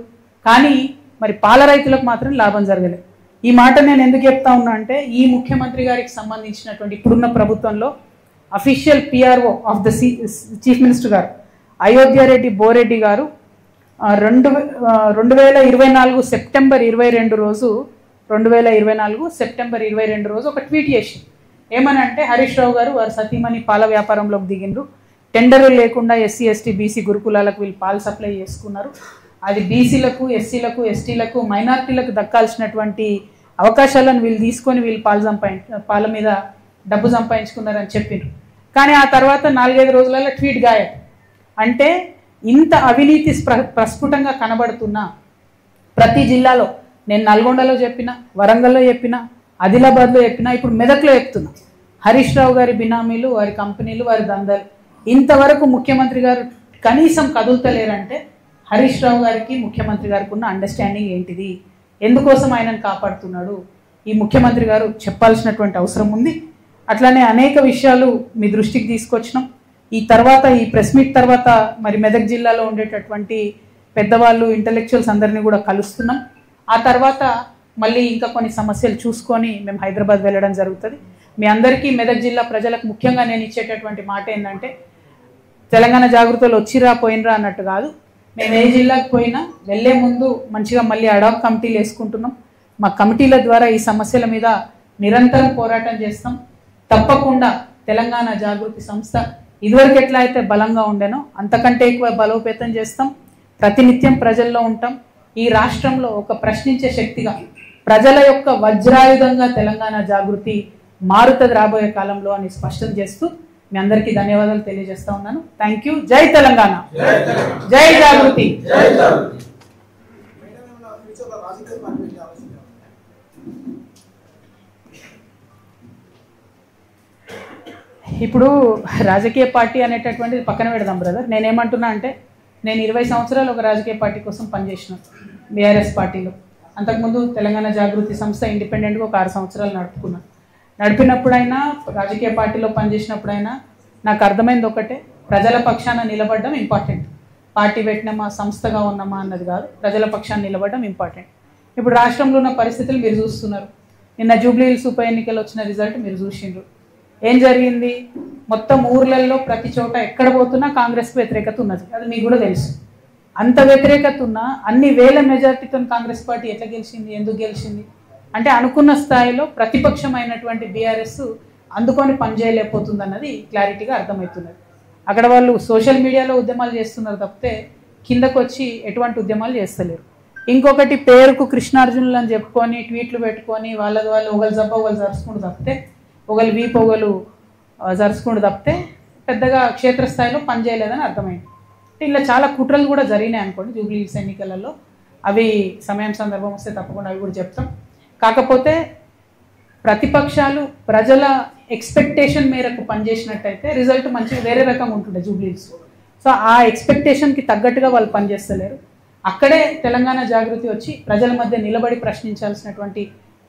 కానీ మరి పాల రైతులకు మాత్రం లాభం జరగలేదు. ఈ మాట నేను ఎందుకు చెప్తా ఉన్నా అంటే, ఈ ముఖ్యమంత్రి గారికి సంబంధించినటువంటి ఇప్పుడున్న ప్రభుత్వంలో official PRO of the chief minister గారు అయోధ్య రెడ్డి బోరెడ్డి గారు 2024 సెప్టెంబర్ 22 రోజు 2024 సెప్టెంబర్ 22 రోజు ఒక ట్వీట్ చేసి ఏమనంటే, హరీష్ రావు గారు వారి సతీమణి పాల వ్యాపారంలోకి దిగిండ్రు. టెండర్లు లేకుండా ఎస్సీ ఎస్టీ బీసీ గురుకులాలకు వీళ్ళు పాలు సప్లై చేసుకున్నారు. అది బీసీలకు, ఎస్సీలకు, ఎస్టీలకు, మైనార్టీలకు దక్కాల్సినటువంటి అవకాశాలను వీళ్ళు తీసుకొని వీళ్ళు పాల మీద డబ్బు సంపాదించుకున్నారని చెప్పిండ్రు. కానీ ఆ తర్వాత 4-5 రోజులలో ట్వీట్ గాయం. అంటే ఇంత అవినీతి ప్రస్ఫుటంగా కనబడుతున్నా ప్రతి జిల్లాలో, నేను నల్గొండలో చెప్పిన, వరంగల్లో చెప్పిన, ఆదిలాబాద్లో చెప్పిన, ఇప్పుడు మెదక్లో చెప్తున్నా, హరీష్ రావు గారి బినామీలు, వారి కంపెనీలు, వారి దందాలు. ఇంతవరకు ముఖ్యమంత్రి గారు కనీసం కదులుతలేరంటే హరీష్ రావు గారికి ముఖ్యమంత్రి గారికి ఉన్న అండర్స్టాండింగ్ ఏంటిది, ఎందుకోసం ఆయనను కాపాడుతున్నాడు, ఈ ముఖ్యమంత్రి గారు చెప్పాల్సినటువంటి అవసరం ఉంది. అట్లానే అనేక విషయాలు మీ దృష్టికి తీసుకొచ్చినాం. ఈ తర్వాత ఈ ప్రెస్ మీట్ తర్వాత మరి మెదక్ జిల్లాలో ఉండేటటువంటి పెద్దవాళ్ళు, ఇంటలెక్చువల్స్ అందరినీ కూడా కలుస్తున్నాం. ఆ తర్వాత మళ్ళీ ఇంకా కొన్ని సమస్యలు చూసుకొని మేము హైదరాబాద్ వెళ్ళడం జరుగుతుంది. మీ అందరికీ మెదక్ జిల్లా ప్రజలకు ముఖ్యంగా నేను ఇచ్చేటటువంటి మాట ఏంటంటే, తెలంగాణ జాగృతిలో వచ్చిరా పోయినరా అన్నట్టు కాదు. మేము ఏ జిల్లాకు పోయినా వెళ్ళే ముందు మంచిగా మళ్ళీ అడాక్ కమిటీలు వేసుకుంటున్నాం. మా కమిటీల ద్వారా ఈ సమస్యల మీద నిరంతరం పోరాటం చేస్తాం. తప్పకుండా తెలంగాణ జాగృతి సంస్థ ఇదివరకు ఎట్లా అయితే బలంగా ఉండేనో అంతకంటే ఎక్కువ బలోపేతం చేస్తాం. ప్రతినిత్యం ప్రజల్లో ఉంటాం. ఈ రాష్ట్రంలో ఒక ప్రశ్నించే శక్తిగా, ప్రజల యొక్క వజ్రాయుధంగా తెలంగాణ జాగృతి మారుతుంది రాబోయే కాలంలో అని స్పష్టం చేస్తూ మీ అందరికీ ధన్యవాదాలు తెలియజేస్తా ఉన్నాను. Thank you. జై తెలంగాణ, జై జాగృతి. ఇప్పుడు రాజకీయ పార్టీ అనేటటువంటిది పక్కన పెడదాం బ్రదర్. నేనేమంటున్నా అంటే, నేను 20 సంవత్సరాలు ఒక రాజకీయ పార్టీ కోసం పనిచేసిన బీఆర్ఎస్ పార్టీలో. అంతకుముందు తెలంగాణ జాగృతి సంస్థ ఇండిపెండెంట్గా ఒక 6 సంవత్సరాలు నడుపుకున్నాను. నడిపినప్పుడైనా, రాజకీయ పార్టీలో పనిచేసినప్పుడైనా నాకు అర్థమైంది ఒకటే, ప్రజల పక్షాన నిలబడడం ఇంపార్టెంట్. పార్టీ పెట్టినామా, సంస్థగా ఉన్నామా అన్నది కాదు, ప్రజల పక్షాన నిలబడడం ఇంపార్టెంట్. ఇప్పుడు రాష్ట్రంలో ఉన్న పరిస్థితులు మీరు చూస్తున్నారు. నిన్న జూబ్లీ హిల్స్ ఉప ఎన్నికలు వచ్చిన రిజల్ట్ మీరు చూసిండ్రు. ఏం జరిగింది? మొత్తం ఊర్లలో ప్రతి చోట ఎక్కడ పోతున్నా కాంగ్రెస్కి వ్యతిరేకత ఉన్నది. అది మీకు కూడా తెలుసు. అంత వ్యతిరేకత ఉన్నా అన్ని వేల మెజార్టీతో కాంగ్రెస్ పార్టీ ఎట్లా గెలిచింది, ఎందుకు గెలిచింది అంటే, అనుకున్న స్థాయిలో ప్రతిపక్షమైనటువంటి బీఆర్ఎస్ అందుకొని పనిచేయలేకపోతుంది అన్నది క్లారిటీగా అర్థమవుతున్నది. అక్కడ వాళ్ళు సోషల్ మీడియాలో ఉద్యమాలు చేస్తున్నారు తప్పితే కిందకు వచ్చి ఎటువంటి ఉద్యమాలు చేస్తలేరు. ఇంకొకటి, పేరుకు కృష్ణార్జునులు అని చెప్పుకొని ట్వీట్లు పెట్టుకొని వాళ్ళది వాళ్ళు ఒకళ్ళు జబ్బ ఒకళ్ళు జరుచుకుంటూ తప్పితే, ఒకళ్ళు వీపు ఒకళ్ళు జరుచుకుంటూ తప్పితే పెద్దగా క్షేత్రస్థాయిలో పనిచేయలేదని అర్థమైంది. ఇలా చాలా కుట్రలు కూడా జరిగినాయి అనుకోండి జూబ్లీ హిల్స్ ఎన్నికలలో. అవి సమయం సందర్భం వస్తే తప్పకుండా అవి కూడా చెప్తాం. కాకపోతే ప్రతిపక్షాలు ప్రజల ఎక్స్పెక్టేషన్ మేరకు పనిచేసినట్టయితే రిజల్ట్ మంచిగా వేరే రకంగా ఉంటుండే జూబ్లీ హిల్స్. సో ఆ ఎక్స్పెక్టేషన్కి తగ్గట్టుగా వాళ్ళు పనిచేస్తలేరు. అక్కడే తెలంగాణ జాగృతి వచ్చి ప్రజల మధ్య నిలబడి ప్రశ్నించాల్సినటువంటి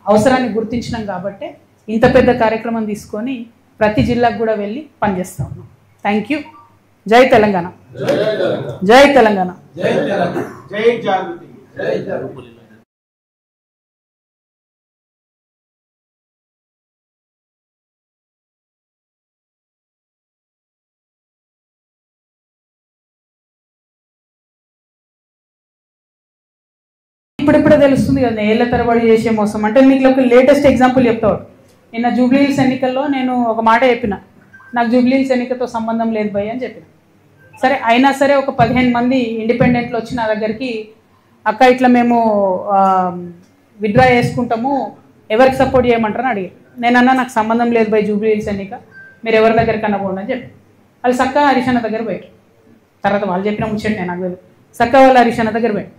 అవసరాన్ని గుర్తించినాం కాబట్టి ఇంత పెద్ద కార్యక్రమం తీసుకొని ప్రతి జిల్లాకు కూడా వెళ్ళి పనిచేస్తా ఉన్నాం. Thank you. జై తెలంగాణ, జై తెలంగాణ, జై జాగృతి. ఇప్పుడిప్పుడే తెలుస్తుంది కదా ఏళ్ల తరబడి చేసే మోసం అంటే. మీకు ఒక లేటెస్ట్ ఎగ్జాంపుల్ చెప్తాడు. నిన్న జూబ్లీ హిల్స్ ఎన్నికల్లో నేను ఒక మాట చెప్పిన, నాకు జూబ్లీ హిల్స్ ఎన్నికతో సంబంధం లేదు భయ్ అని చెప్పిన. సరే, అయినా సరే ఒక 15 మంది ఇండిపెండెంట్లు వచ్చి నా దగ్గరికి, అక్క ఇట్లా మేము విత్డ్రా చేసుకుంటాము, ఎవరికి సపోర్ట్ చేయమంటారని అడిగారు. నేనన్నా నాకు సంబంధం లేదు బై జూబ్లీ హిల్స్ ఎన్నిక, మీరు ఎవరి దగ్గరికి పోండి అని చెప్పి వాళ్ళు చక్కగా హరీష్ అన్న దగ్గర పోయారు. తర్వాత వాళ్ళు చెప్పిన ముచ్చండి నేను నాకు తెలియదు. చక్కగా వాళ్ళు హరీష్ అన్న దగ్గర పోయారు.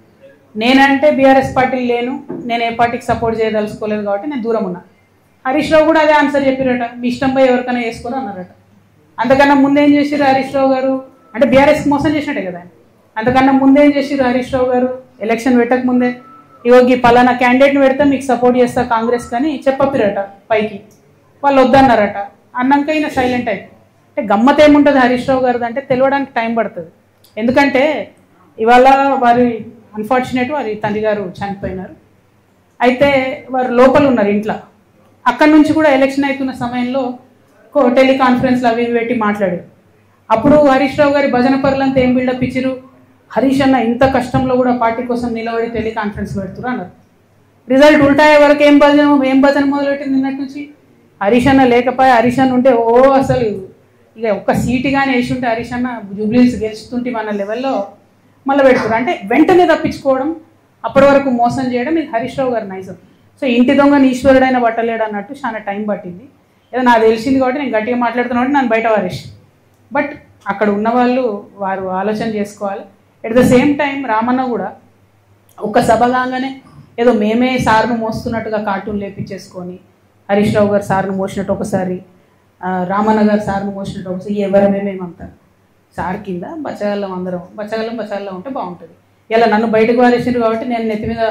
నేనంటే బీఆర్ఎస్ పార్టీ లేను, నేను ఏ పార్టీకి సపోర్ట్ చేయదలుచుకోలేదు కాబట్టి నేను దూరం ఉన్నా. హరీష్ రావు కూడా అదే ఆన్సర్ చెప్పారట, మీ ఇష్టం పోయి ఎవరికైనా వేసుకొని అన్నారట. అంతకన్నా ముందేం చేసిరు హరీష్ రావు గారు అంటే బీఆర్ఎస్కి మోసం చేసినట్టే కదా ఆయన. అంతకన్నా ముందేం చేసిరు హరీష్ రావు గారు ఎలక్షన్ పెట్టక ముందే ఇవోగి పలానా క్యాండిడేట్ని పెడితే మీకు సపోర్ట్ చేస్తా కాంగ్రెస్ కానీ చెప్పపిరట పైకి, వాళ్ళు వద్దన్నారట. అన్నాక ఈయన సైలెంట్ అయిపోయి. అంటే గమ్మత్ ఏముంటుంది హరీష్ రావు గారిది అంటే తెలియడానికి టైం పడుతుంది. ఎందుకంటే ఇవాళ వారి అన్ఫార్చునేట్ వారి తండ్రి గారు చనిపోయినారు. అయితే వారు లోపల ఉన్నారు ఇంట్లో. అక్కడి నుంచి కూడా ఎలక్షన్ అవుతున్న సమయంలో టెలికాన్ఫరెన్స్లు అవి పెట్టి మాట్లాడారు. అప్పుడు హరీష్ రావు గారి భజన పరులంతా ఏం బిల్డప్ ఇచ్చిరు, హరీష్ అన్న ఇంత కష్టంలో కూడా పార్టీ కోసం నిలబడి టెలికాన్ఫరెన్స్ పెడుతున్నారు అన్నారు. రిజల్ట్ ఉల్టాయే వరకు ఏం భజన మొదలుపెట్టింది నిన్నటి నుంచి. హరీష్ అన్న లేకపోయా, హరీష్ అన్న ఉంటే అసలు ఇక ఒక్క సీటు కానీ వేసి ఉంటే హరీష్ అన్న జూబ్లీహిల్స్ గెలుస్తుంటే మన లెవెల్లో మళ్ళీ పెడుతున్నారు. అంటే వెంటనే తప్పించుకోవడం, అప్పటి వరకు మోసం చేయడం, ఇది హరీష్ రావు గారి నైజం. సో ఇంటి దొంగని ఈశ్వరుడైన పట్టలేడు అన్నట్టు చాలా టైం పట్టింది. ఏదో నాకు తెలిసింది కాబట్టి నేను గట్టిగా మాట్లాడుతున్నా కాబట్టి నన్ను బయట వారేసి. బట్ అక్కడ ఉన్న వాళ్ళు వారు ఆలోచన చేసుకోవాలి. At the same time Ramanna కూడా ఒక సభ కాగానే ఏదో మేమే సార్ను మోస్తున్నట్టుగా కార్టూన్ లేపించేసుకొని హరీష్ రావు గారు సార్ను మోసినట్టు ఒకసారి, రామన్న గారు సార్ను మోసినట్టు ఒకసారి ఎవరమేమేమంటారు. సార్ కింద బచ్చగల్లం అందరం బచ్చగల్లం ఉంటే బాగుంటుంది. ఇలా నన్ను బయటకు వారేసారు కాబట్టి నేను నెత్తి మీద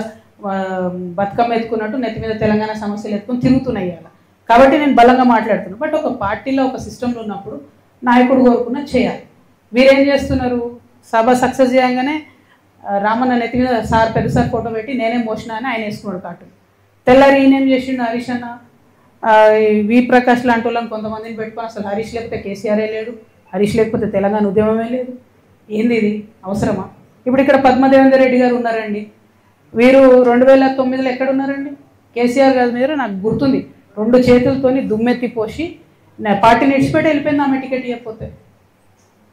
బతుకమ్మ ఎత్తుకున్నట్టు నెత్తి మీద తెలంగాణ సమస్యలు ఎత్తుకొని తిరుగుతున్నాయి అలా. కాబట్టి నేను బలంగా మాట్లాడుతున్నాను. బట్ ఒక పార్టీలో ఒక సిస్టంలో ఉన్నప్పుడు నాయకుడు కోరుకున్న చేయాలి. మీరేం చేస్తున్నారు, సభ సక్సెస్ చేయగానే రామన్న నెత్తి మీద సార్ పెద్ద సార్ ఫోటో పెట్టి నేనేం మోసినా అని ఆయన వేసుకున్నాడు కార్టూన్. తెల్లారి ఈయనేం చేసిండు హరీష్ అన్న వి ప్రకాష్ లాంటి వాళ్ళని కొంతమందిని పెట్టుకొని అసలు హరీష్ లేకపోతే కేసీఆరే లేడు, హరీష్ లేకపోతే తెలంగాణ ఉద్యమమే లేదు. ఏంది ఇది అవసరమా? ఇప్పుడు ఇక్కడ పద్మదేవేందర్ రెడ్డి గారు ఉన్నారండి. వీరు 2009లో ఎక్కడ ఉన్నారండి? కేసీఆర్ గారు మీరు నాకు గుర్తుంది 2 చేతులతోని దుమ్మెత్తి పోసి పార్టీని ఇడిచిపెట్టి వెళ్ళిపోయింది ఆమె టికెట్ ఇవ్వకపోతే.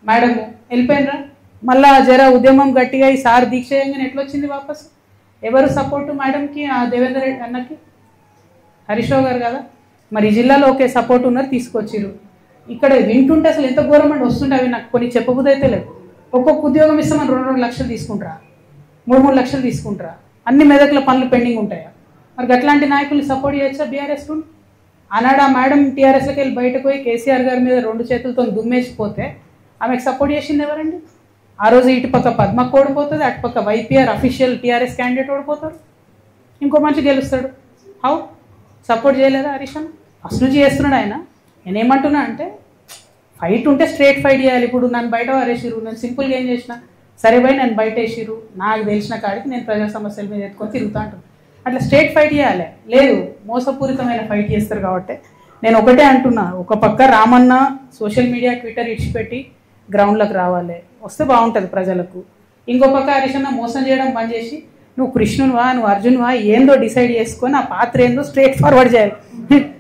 మేడము వెళ్ళిపోయినరా, మళ్ళా జర ఉద్యమం గట్టిగా ఈ సార్ దీక్ష చేయగానే ఎట్లా వచ్చింది వాపస్? ఎవరు సపోర్టు మేడంకి, ఆ దేవేందర్ రెడ్డి అన్నకి? హరీష్ రావు గారు కదా. మరి ఈ జిల్లాలో ఒకే సపోర్ట్ ఉన్నారు, తీసుకొచ్చిరు. ఇక్కడ వింటుంటే అసలు ఎంత ఘోరం అండి వస్తుంటే అవి నాకు కొన్ని చెప్పబుద్ధి అయితే లేదు. ఒక్కొక్క ఉద్యోగం ఇస్తామని 2-2 లక్షలు తీసుకుంటారా, 3-3 లక్షలు తీసుకుంటారా? అన్ని మెదకుల పనులు పెండింగ్ ఉంటాయా? మరి అట్లాంటి నాయకుల్ని సపోర్ట్ చేయొచ్చా బీఆర్ఎస్? ఆనాడు ఆ మేడం టీఆర్ఎస్లోకి వెళ్ళి బయటకు పోయి కేసీఆర్ గారి మీద 2 చేతులతో దుమ్మేసిపోతే ఆమెకు సపోర్ట్ చేసింది ఎవరండి? ఆ రోజు ఇటుపక్క పద్మకు ఓడిపోతుంది, అటుపక్క వైపీఆర్ అఫీషియల్ టీఆర్ఎస్ క్యాండిడేట్ ఓడిపోతారు, ఇంకో మనిషి గెలుస్తాడు. హౌ సపోర్ట్ చేయలేదా హరీష్ అన్న? ఫస్ట్ నుంచి చేస్తున్నాడు ఆయన. నేనేమంటున్నా అంటే ఫైట్ ఉంటే స్ట్రేట్ ఫైట్ చేయాలి. ఇప్పుడు నన్ను బయట వారేసిరు, నేను సింపుల్గా ఏం చేసిన, సరే భయ్ నన్ను బయట వేసిరు, నాకు తెలిసిన కాడికి నేను ప్రజా సమస్యల మీద ఎత్తుకొని తిరుగుతా అంటాను. అట్లా స్ట్రేట్ ఫైట్ చేయాలి. లేదు మోసపూరితమైన ఫైట్ చేస్తారు కాబట్టి నేను ఒకటే అంటున్నా, ఒక పక్క రామన్న సోషల్ మీడియా ట్విట్టర్ ఇడిచిపెట్టి గ్రౌండ్లోకి రావాలి, వస్తే బాగుంటుంది ప్రజలకు. ఇంకో పక్క హరీష్ అన్న మోసం చేయడం బంద్ చేసి నువ్వు కృష్ణునివా నువ్వు అర్జునువా ఏందో డిసైడ్ చేసుకొని ఆ పాత్ర ఏందో స్ట్రేట్ ఫార్వర్డ్ చేయాలి.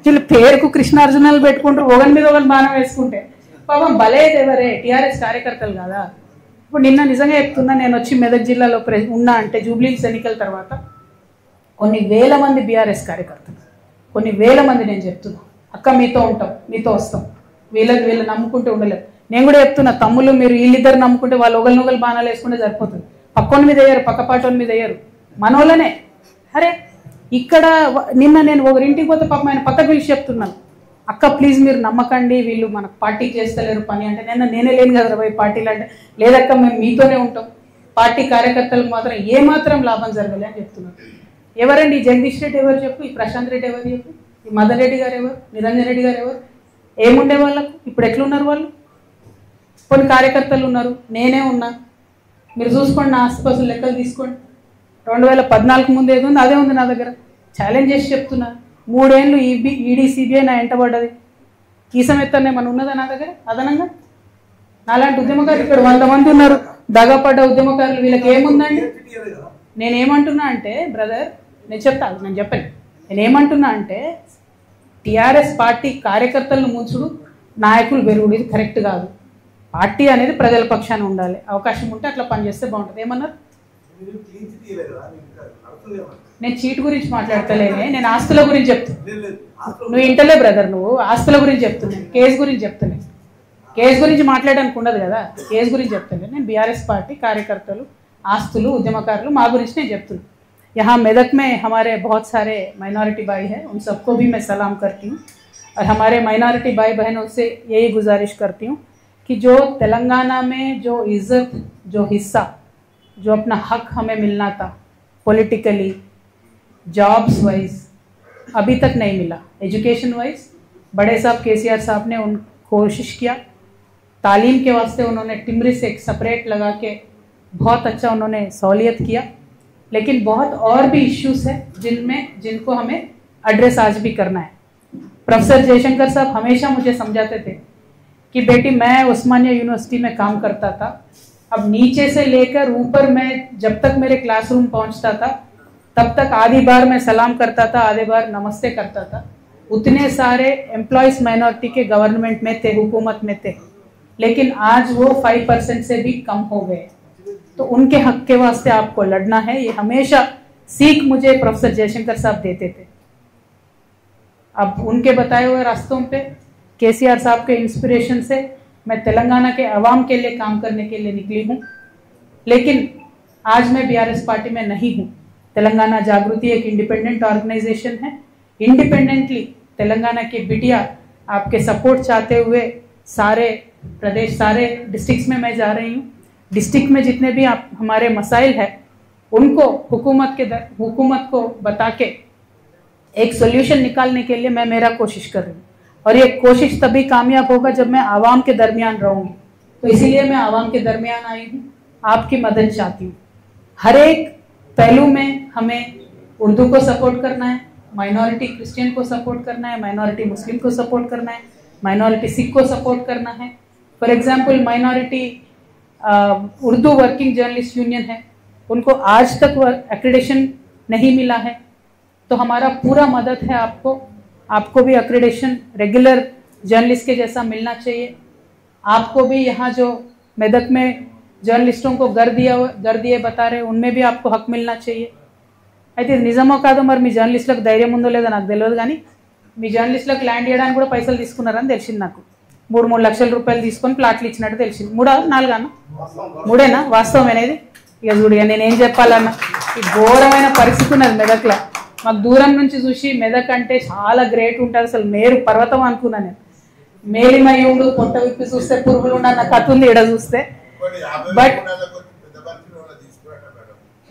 వీళ్ళు పేరుకు కృష్ణార్జునాలు పెట్టుకుంటారు, ఒకరి మీద ఒకరి బాణం వేసుకుంటే పాపం బలేది ఎవరే టీఆర్ఎస్ కార్యకర్తలు కదా. ఇప్పుడు నిన్న నిజంగా చెప్తున్నా, నేను వచ్చి మెదక్ జిల్లాలో ఉన్నా అంటే జూబ్లీహిల్స్ ఎన్నికల తర్వాత కొన్ని వేల మంది బీఆర్ఎస్ కార్యకర్తలు, కొన్ని వేల మంది నేను చెప్తున్నా, అక్క మీతో ఉంటాం, మీతో వస్తాం, వీళ్ళు నమ్ముకుంటే ఉండలేదు. నేను కూడా చెప్తున్నా, తమ్ముళ్ళు మీరు వీళ్ళిద్దరు నమ్ముకుంటే వాళ్ళు ఒకరినొకరు బాణాలు వేసుకుంటే సరిపోతుంది. పక్కోని మీద వేయరు, పక్కపాటోని మీద వేయరు, మనోళ్ళనే. అరే ఇక్కడ నిన్న నేను ఒకరింటికి పోతే పాపం ఆయన పక్కకు పిలిచి చెప్తున్నాను, అక్క ప్లీజ్ మీరు నమ్మకండి వీళ్ళు మనకు పార్టీకి చేస్తలేరు పని అంటే, నేనే లేను కదా పోయి పార్టీలు అంటే, లేదక్క మేము మీతోనే ఉంటాం, పార్టీ కార్యకర్తలకు మాత్రం ఏమాత్రం లాభం జరగలే అని చెప్తున్నారు. ఎవరండి ఈ జగదీష్ రెడ్డి ఎవరు చెప్పు, ఈ ప్రశాంత్ రెడ్డి ఎవరు చెప్పు, ఈ మదన్ రెడ్డి గారు ఎవరు, నిరంజన్ రెడ్డి గారు ఎవరు? ఏముండే వాళ్ళకు ఇప్పుడు ఎట్లున్నారు వాళ్ళు? కొన్ని కార్యకర్తలు ఉన్నారు, నేనే ఉన్నా, మీరు చూసుకోండి, నా ఆస్తిపాస్తులు లెక్కలు తీసుకోండి. 2014 ముందు ఏది ఉంది అదే ఉంది నా దగ్గర. ఛాలెంజ్ చేసి చెప్తున్నా, 3 ఏళ్ళు ఈడీ సిబిఐ నా ఎంటబడ్డది, కీసం ఎత్తనే మన ఉన్నదా నా దగ్గర అదనంగా? నాలాంటి ఉద్యమకారులు ఇక్కడ 100 మంది ఉన్నారు, దగపడ్డ ఉద్యమకారులు, వీళ్ళకి ఏముందండి? నేనేమంటున్నా అంటే బ్రదర్, నేను చెప్పాను, నేనేమంటున్నా అంటే టీఆర్ఎస్ పార్టీ కార్యకర్తలను ముంచుడు, నాయకులు పెరుగుడు, ఇది కరెక్ట్ కాదు. పార్టీ అనేది ప్రజల పక్షాన ఉండాలి, అవకాశం ఉంటే అట్లా పనిచేస్తే బాగుంటుంది. ఏమన్నారు? నేను చీట్ గురించి మాట్లాడతలేనే, నేను ఆస్తుల గురించి చెప్తున్నా. నువ్వు ఇంటలే బ్రదర్, నువ్వు ఆస్తుల గురించి చెప్తున్నాను, కేసు గురించి చెప్తున్నాను. కేసు గురించి మాట్లాడడానికి ఉండదు కదా, కేసు గురించి చెప్తున్నాను. నేను బీఆర్ఎస్ పార్టీ कार्यकर्ताలు, ఆస్తులు, ఉద్యమకారులు మా గురించి నేను చెప్తున్నాను. यहाँ मेदक में हमारे बहुत सारे माइनॉरिटी भाई हैं, उन सबको भी मैं सलाम करती हूँ और हमारे माइनॉरिटी भाई बहनों से यही गुजारिश करती हूँ कि जो तेलंगाना में जो इज़्ज़त, जो हिस्सा, जो अपना हक हमें मिलना था पॉलिटिकली, जॉब्स वाइज अभी तक नहीं मिला. एजुकेशन वाइज बड़े साहब केसीआर साहब ने उन कोशिश किया, तालीम के वास्ते उन्होंने टिमरी से एक सेपरेट लगा के बहुत अच्छा उन्होंने सहूलियत किया. लेकिन बहुत और भी इश्यूज है जिनको हमें एड्रेस आज भी करना है. प्रोफेसर जयशंकर साहब हमेशा मुझे समझाते थे कि बेटी मैं उस्मानिया यूनिवर्सिटी में काम करता था, अब नीचे से लेकर ऊपर मैं जब तक मेरे क्लासरूम पहुंचता था तब तक आधी बार मैं सलाम करता था, आधे बार नमस्ते करता था. उतने सारे एम्प्लॉयज़ माइनॉरिटी के गवर्नमेंट में थे, हुकूमत में थे, लेकिन आज वो 5% से भी कम हो गए. तो उनके हक के वास्ते आपको लड़ना है, ये हमेशा सीख मुझे प्रोफेसर जयशंकर साहब देते थे. अब उनके बताए हुए रास्तों पे, केसीआर साहब के इंस्पिरेशन से मैं तेलंगाना के अवाम के लिए काम करने के लिए निकली हूँ. लेकिन आज मैं बीआरएस पार्टी में नहीं हूँ. तेलंगाना जागृति एक इंडिपेंडेंट ऑर्गेनाइजेशन है. इंडिपेंडेंटली तेलंगाना की बिटिया आपके सपोर्ट चाहते हुए सारे प्रदेश, सारे डिस्ट्रिक्ट्स में मैं जा रही हूँ. डिस्ट्रिक्ट में जितने भी आप हमारे मसाइल है उनको हुकूमत को बता के एक सोल्यूशन निकालने के लिए मैं मेरा कोशिश कर रही हूँ. और ये कोशिश तभी कामयाब होगा जब मैं आवाम के दरमियान रहूँगी. तो इसीलिए मैं आवाम के दरमियान आई हूँ, आपकी मदद चाहती हूँ. हर एक पहलू में हमें उर्दू को सपोर्ट करना है, माइनॉरिटी क्रिश्चियन को सपोर्ट करना है, माइनॉरिटी मुस्लिम को सपोर्ट करना है, माइनॉरिटी सिख को सपोर्ट करना है. For example minority Urdu working journalist union है, उनको आज तक एक्रेडिशन नहीं मिला है. तो हमारा पूरा मदद है आपको भी एक्रेडिशन रेगुलर जर्नलिस्ट के जैसा मिलना चाहिए. आपको भी यहाँ जो मेदक में जर्नलिस्टों को घर दिए बता रहे, उनमें भी आपको हक मिलना चाहिए. అయితే నిజమో కాదో మరి మీ జర్నలిస్టులకు ధైర్యం ఉందో లేదో నాకు తెలియదు, కానీ మీ జర్నలిస్టులకు ల్యాండ్ చేయడానికి కూడా పైసలు తీసుకున్నారని తెలిసింది నాకు. 3 లక్షల రూపాయలు తీసుకొని ప్లాట్లు ఇచ్చినట్టు తెలిసింది. 3-4 అన్న 3ఏనా వాస్తవం అనేది? ఇక చూడు, ఇక నేనేం చెప్పాలన్నా, ఈ ఘోరమైన పరిస్థితి ఉన్నది మెదక్లో. మాకు దూరం నుంచి చూసి మెదక్ అంటే చాలా గ్రేట్ ఉంటుంది, అసలు మేరు పర్వతం అనుకున్నాను నేను. మేలిమయ్యుడు పొట్ట విప్పి చూస్తే పురుగులు ఉన్న కథ ఉంది ఇక్కడ చూస్తే. బట్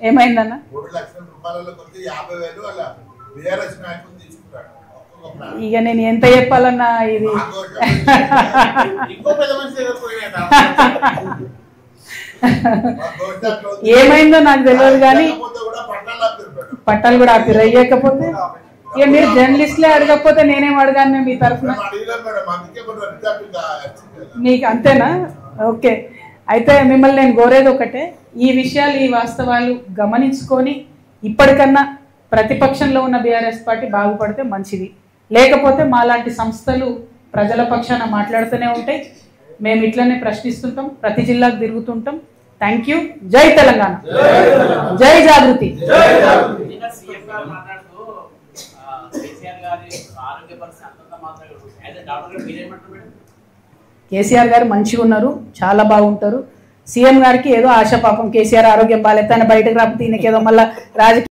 ఏమైందన్న? ఇక నేను ఎంత చెప్పాలన్నా ఇది ఏమైందో నాకు తెలియదు, కానీ పట్టాలు కూడా ఆపిరు. అయ్యకపోతే ఇక మీరు జర్నలిస్ట్లే అడగకపోతే నేనేం అడగాను మీ తరఫున? మీకు అంతేనా? ఓకే. అయితే మిమ్మల్ని నేను కోరేది ఒకటే, ఈ విషయాలు, ఈ వాస్తవాలు గమనించుకొని ఇప్పటికన్నా ప్రతిపక్షంలో ఉన్న బీఆర్ఎస్ పార్టీ బాగుపడితే మంచిది. లేకపోతే మాలాంటి సంస్థలు ప్రజల పక్షాన మాట్లాడుతూనే ఉంటాయి, మేము ఇట్లనే ప్రశ్నిస్తుంటాం, ప్రతి జిల్లాకు తిరుగుతుంటాం. Thank you. జై తెలంగాణ, జై జాగృతి. కేసీఆర్ గారు మంచిగా ఉన్నారు, చాలా బాగుంటారు. సీఎం గారికి ఏదో ఆశ, పాపం కేసీఆర్ ఆరోగ్యం బాగాలేదు, తన బయటకు రాకపోతే ఈయనకేదో మళ్ళీ రాజకీయ